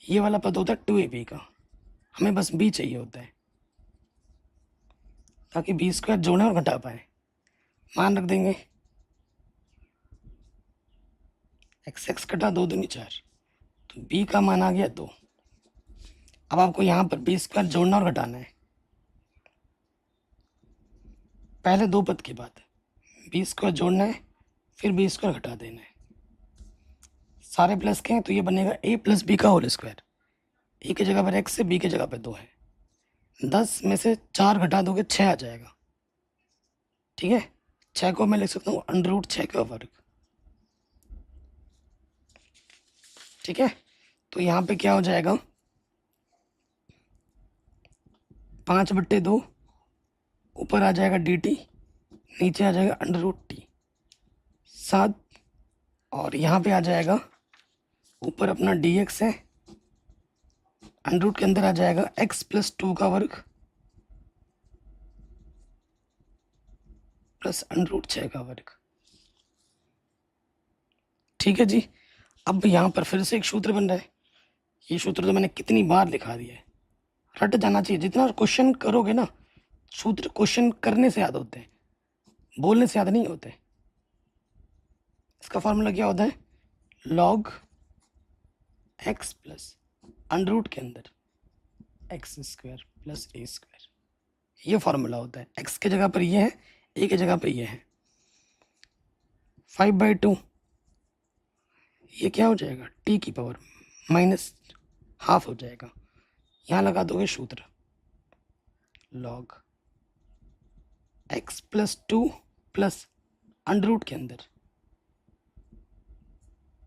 ये वाला पद होता है 2ab का, हमें बस b चाहिए होता है ताकि b² जोड़े और घटा पाए। मान रख देंगे x कटा 2 दूनी 4, तो b का मान आ गया 2। अब आपको यहाँ पर b² जोड़ना और घटाना है, पहले 2 पद के बाद b² जोड़ना है, फिर b² घटा देना है, सारे प्लस के हैं तो ये बनेगा a प्लस बी का होल स्क्वायर, ए की जगह पर x है, बी की जगह पर 2 है, 10 में से 4 घटा दोगे 6 आ जाएगा, ठीक है। 6 को मैं लिख सकता हूँ अंडर रूट 6 का वर्ग, ठीक है। तो यहाँ पे क्या हो जाएगा 5/2, ऊपर आ जाएगा dt, नीचे आ जाएगा अंडर रूट t 7, और यहाँ पे आ जाएगा ऊपर अपना dx है, अंडर रूट के अंदर आ जाएगा x प्लस 2 का वर्ग प्लस अंडर रूट 6 का वर्ग, ठीक है जी। अब यहाँ पर फिर से एक सूत्र बन रहा है, ये सूत्र तो मैंने कितनी बार लिखा दिया है, रट जाना चाहिए, जितना क्वेश्चन करोगे ना, सूत्र क्वेश्चन करने से याद होते हैं, बोलने से याद नहीं होते। इसका फॉर्मूला क्या होता है, log x plus under root के अंदर x² प्लस a², ये फॉर्मूला होता है। x की जगह पर ये है, a की जगह पर ये है, 5/2 ये क्या हो जाएगा t की पावर -½ हो जाएगा, यहाँ लगा दोगे सूत्र log x plus 2 plus under root के अंदर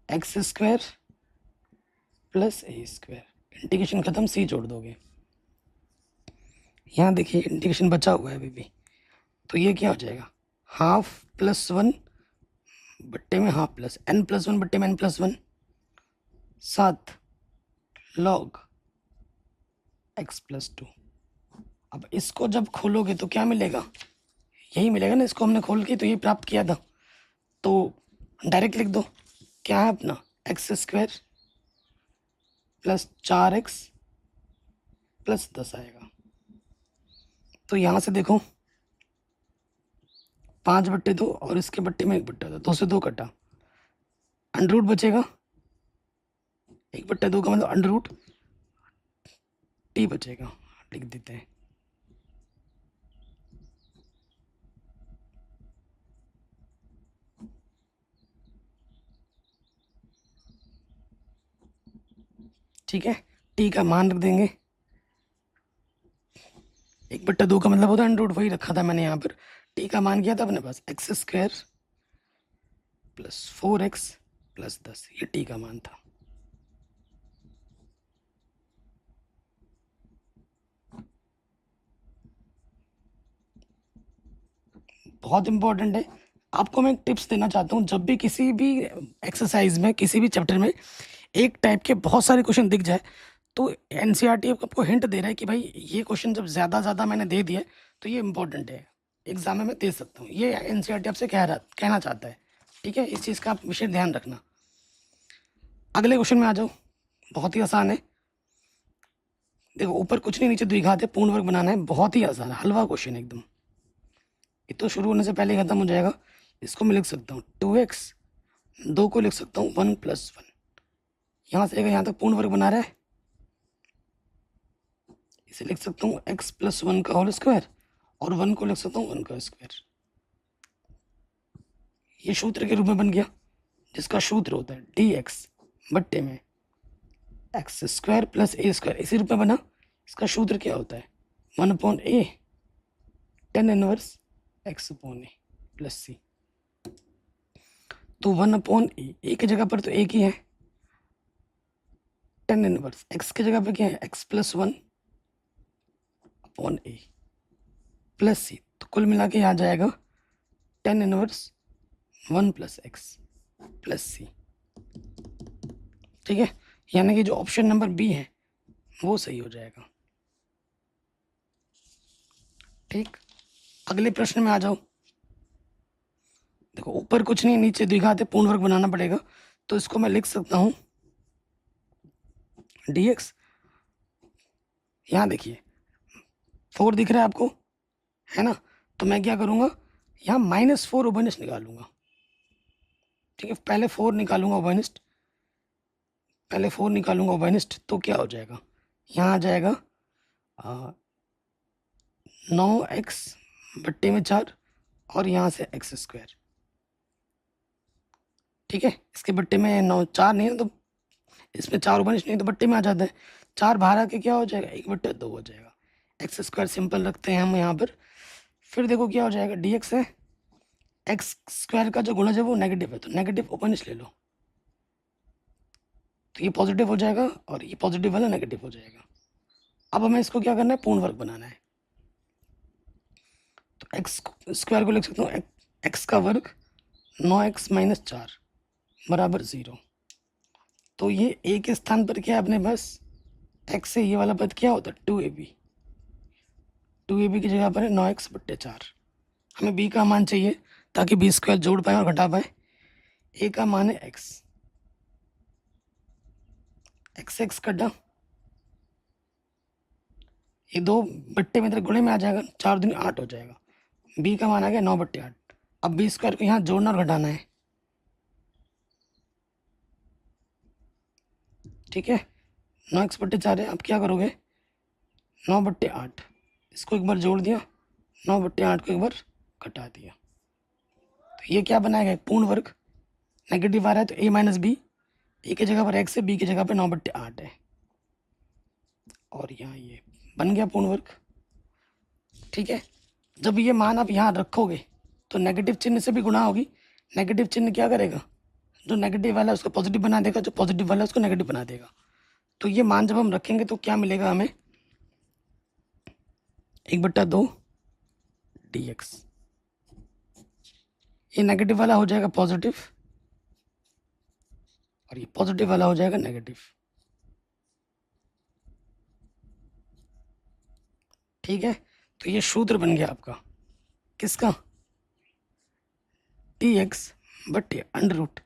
x² प्लस a², इंटीग्रेशन खत्म, c जोड़ दोगे, यहाँ देखिए इंटीग्रेशन बचा हुआ है अभी भी, तो ये क्या हो जाएगा 1/2 + 1 बट्टे में 1/2 प्लस n+1 बट्टे में n+1 7 log x प्लस 2। अब इसको जब खोलोगे तो क्या मिलेगा, यही मिलेगा ना, इसको हमने खोल के तो ये प्राप्त किया था, तो डायरेक्ट लिख दो, क्या है अपना x square plus 4x plus 10 आएगा। तो यहाँ से देखो 5/2 और इसके बट्टे में 1/2, 2 से 2 कटा, अंडर रूट बचेगा, 1/2 का मतलब अंडर रूट टी बचेगा, लिख देते हैं। ठीक है, टी का मान रख देंगे, 1/2 का मतलब होता है अंडर रूट, वही रखा था मैंने यहाँ पर। टी का मान किया था अपने पास X square plus 4x plus 10, ये टी का मान था। बहुत इंपॉर्टेंट है, आपको मैं एक टिप्स देना चाहता हूँ, जब भी किसी भी एक्सरसाइज में, किसी भी चैप्टर में एक टाइप के बहुत सारे क्वेश्चन दिख जाए, तो एनसीईआरटी आपको हिंट दे रहा है कि भाई ये क्वेश्चन जब ज़्यादा मैंने दे दिया तो ये इंपॉर्टेंट है, एग्जाम में मैं दे सकता हूँ, ये एनसीईआरटी आपसे कहना चाहता है। ठीक है, इस चीज़ का आप विशेष ध्यान रखना। अगले क्वेश्चन में आ जाओ, बहुत ही आसान है। देखो ऊपर कुछ नहीं नीचे द्विघात है, पूर्ण वर्ग बनाना है, बहुत ही आसान है, हलवा क्वेश्चन एकदम। ये तो शुरू होने से पहले ही खत्म हो जाएगा। इसको मैं लिख सकता हूँ 2x, 2 को लिख सकता हूँ 1 + 1, यहाँ से यहाँ तक पूर्ण वर्ग बना रहा है, इसे लिख सकता हूँ x + 1 का होल स्क्वायर, और 1 को लिख सकता हूँ 1 का स्क्वायर। ये सूत्र के रूप में बन गया, जिसका सूत्र होता है dx बट्टे में x² + a², इसी रूप में बना। इसका सूत्र क्या होता है 1/a tan inverse x/a plus c। तो 1/a, a की जगह पर तो एक ही है, tan इनवर्स x की जगह पर क्या है x + 1/a प्लस c, तो कुल मिला के आ जाएगा tan inverse 1 + x plus c। ठीक है, यानी कि जो ऑप्शन नंबर बी है वो सही हो जाएगा। ठीक, अगले प्रश्न में आ जाओ। देखो ऊपर कुछ नहीं नीचे द्विघात है, पूर्ण वर्ग बनाना पड़ेगा, तो इसको मैं लिख सकता हूं dx। यहाँ देखिए 4 दिख रहा है आपको, है ना, तो मैं क्या करूँगा यहाँ -4 उभयनिष्ठ निकालूंगा। ठीक है, पहले 4 निकालूंगा उभयनिष्ठ, पहले 4 निकालूंगा उभयनिष्ठ, तो क्या हो जाएगा, यहाँ आ जाएगा 9x/4 और यहाँ से x²। ठीक है, इसके बट्टे में 9 4 नहीं है, तो इसमें 4 उभयनिष्ठ नहीं तो बट्टे में आ जाता है, 4 बाहर आके क्या हो जाएगा 1/2 हो जाएगा, x² सिंपल रखते हैं हम यहाँ पर। फिर देखो क्या हो जाएगा, dx है, x² का जो गुणज है वो नेगेटिव है, तो नेगेटिव उभयनिष्ठ ले लो, तो ये पॉजिटिव हो जाएगा और ये पॉजिटिव वाला नेगेटिव हो जाएगा। अब हमें इसको क्या करना है, पूर्ण वर्ग बनाना है, तो x² को लिख सकता हूँ x का वर्ग 9x - 4 बराबर 0। तो ये a के स्थान पर क्या है अपने पास, x से ये वाला पद क्या होता है 2ab, 2ab की जगह पर है 9x/4। हमें b का मान चाहिए ताकि b² जोड़ पाए और घटा पाए। a का मान है x, x कटा, ये 2 बट्टे में गुणे में आ जाएगा, 4 दूनी 8 हो जाएगा। b का मान आ गया 9/8। अब b² को यहाँ जोड़ना और घटाना है। ठीक है, 9x/4 है, अब क्या करोगे 9/8, इसको एक बार जोड़ दिया, 9/8 को एक बार घटा दिया, तो ये क्या बनाएगा एक पूर्ण वर्ग। नेगेटिव आ रहा है तो a - b, a की जगह पर x है, b की जगह पर 9/8 है, और यहाँ ये बन गया पूर्ण वर्ग। ठीक है, जब ये मान आप यहाँ रखोगे तो नेगेटिव चिन्ह से भी गुणा होगी, नेगेटिव चिन्ह क्या करेगा, जो नेगेटिव वाला है उसको पॉजिटिव बना देगा, जो पॉजिटिव वाला है उसको नेगेटिव बना देगा। तो ये मान जब हम रखेंगे तो क्या मिलेगा हमें 1/2 dx, ये नेगेटिव वाला हो जाएगा पॉजिटिव और ये पॉजिटिव वाला हो जाएगा नेगेटिव। ठीक है, तो ये सूत्र बन गया आपका किसका, dx बट ये अंडर रूट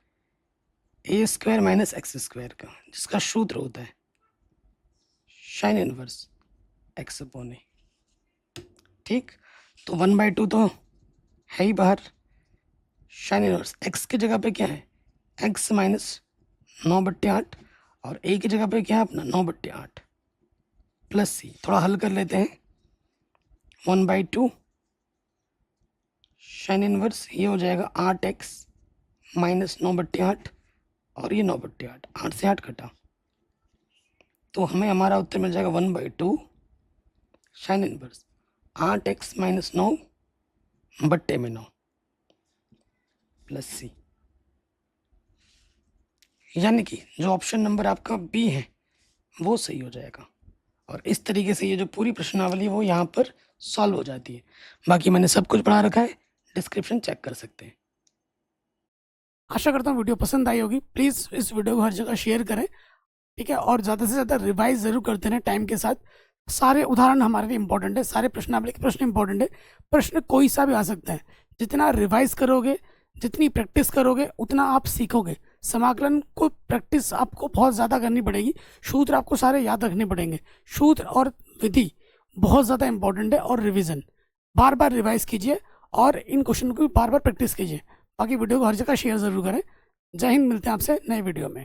ए स्क्वायर माइनस एक्स स्क्वायर का, जिसका सूत्र होता है साइन इनवर्स एक्स अपॉन ए। ठीक, तो 1/2 तो है ही बाहर, साइन इनवर्स एक्स की जगह पे क्या है, एक्स माइनस 9/8, और ए की जगह पे क्या है अपना 9/8 प्लस सी। थोड़ा हल कर लेते हैं, 1/2 साइन इनवर्स ये हो जाएगा 8x माइनस 9/8, और ये 9/8, 8 से 8 कटा, तो हमें हमारा उत्तर मिल जाएगा 1/2 sine inverse 8x minus 9/9 plus C. यानी कि जो ऑप्शन नंबर आपका बी है वो सही हो जाएगा। और इस तरीके से ये जो पूरी प्रश्नावली वो यहाँ पर सॉल्व हो जाती है। बाकी मैंने सब कुछ पढ़ा रखा है, डिस्क्रिप्शन चेक कर सकते हैं। आशा करता हूँ वीडियो पसंद आई होगी। प्लीज़ इस वीडियो को हर जगह शेयर करें, ठीक है, और ज़्यादा से ज़्यादा रिवाइज ज़रूर करते रहें टाइम के साथ। सारे उदाहरण हमारे लिए इंपॉर्टेंट है, सारे प्रश्नावली के प्रश्न इंपॉर्टेंट है। प्रश्न कोई सा भी आ सकता है, जितना रिवाइज करोगे, जितनी प्रैक्टिस करोगे, उतना आप सीखोगे। समाकलन को प्रैक्टिस आपको बहुत ज़्यादा करनी पड़ेगी, सूत्र आपको सारे याद रखने पड़ेंगे। सूत्र और विधि बहुत ज़्यादा इंपॉर्टेंट है, और रिविज़न बार बार रिवाइज कीजिए, और इन क्वेश्चन को भी बार बार प्रैक्टिस कीजिए। बाकी वीडियो को हर जगह शेयर ज़रूर करें। जय हिंद, मिलते हैं आपसे नए वीडियो में।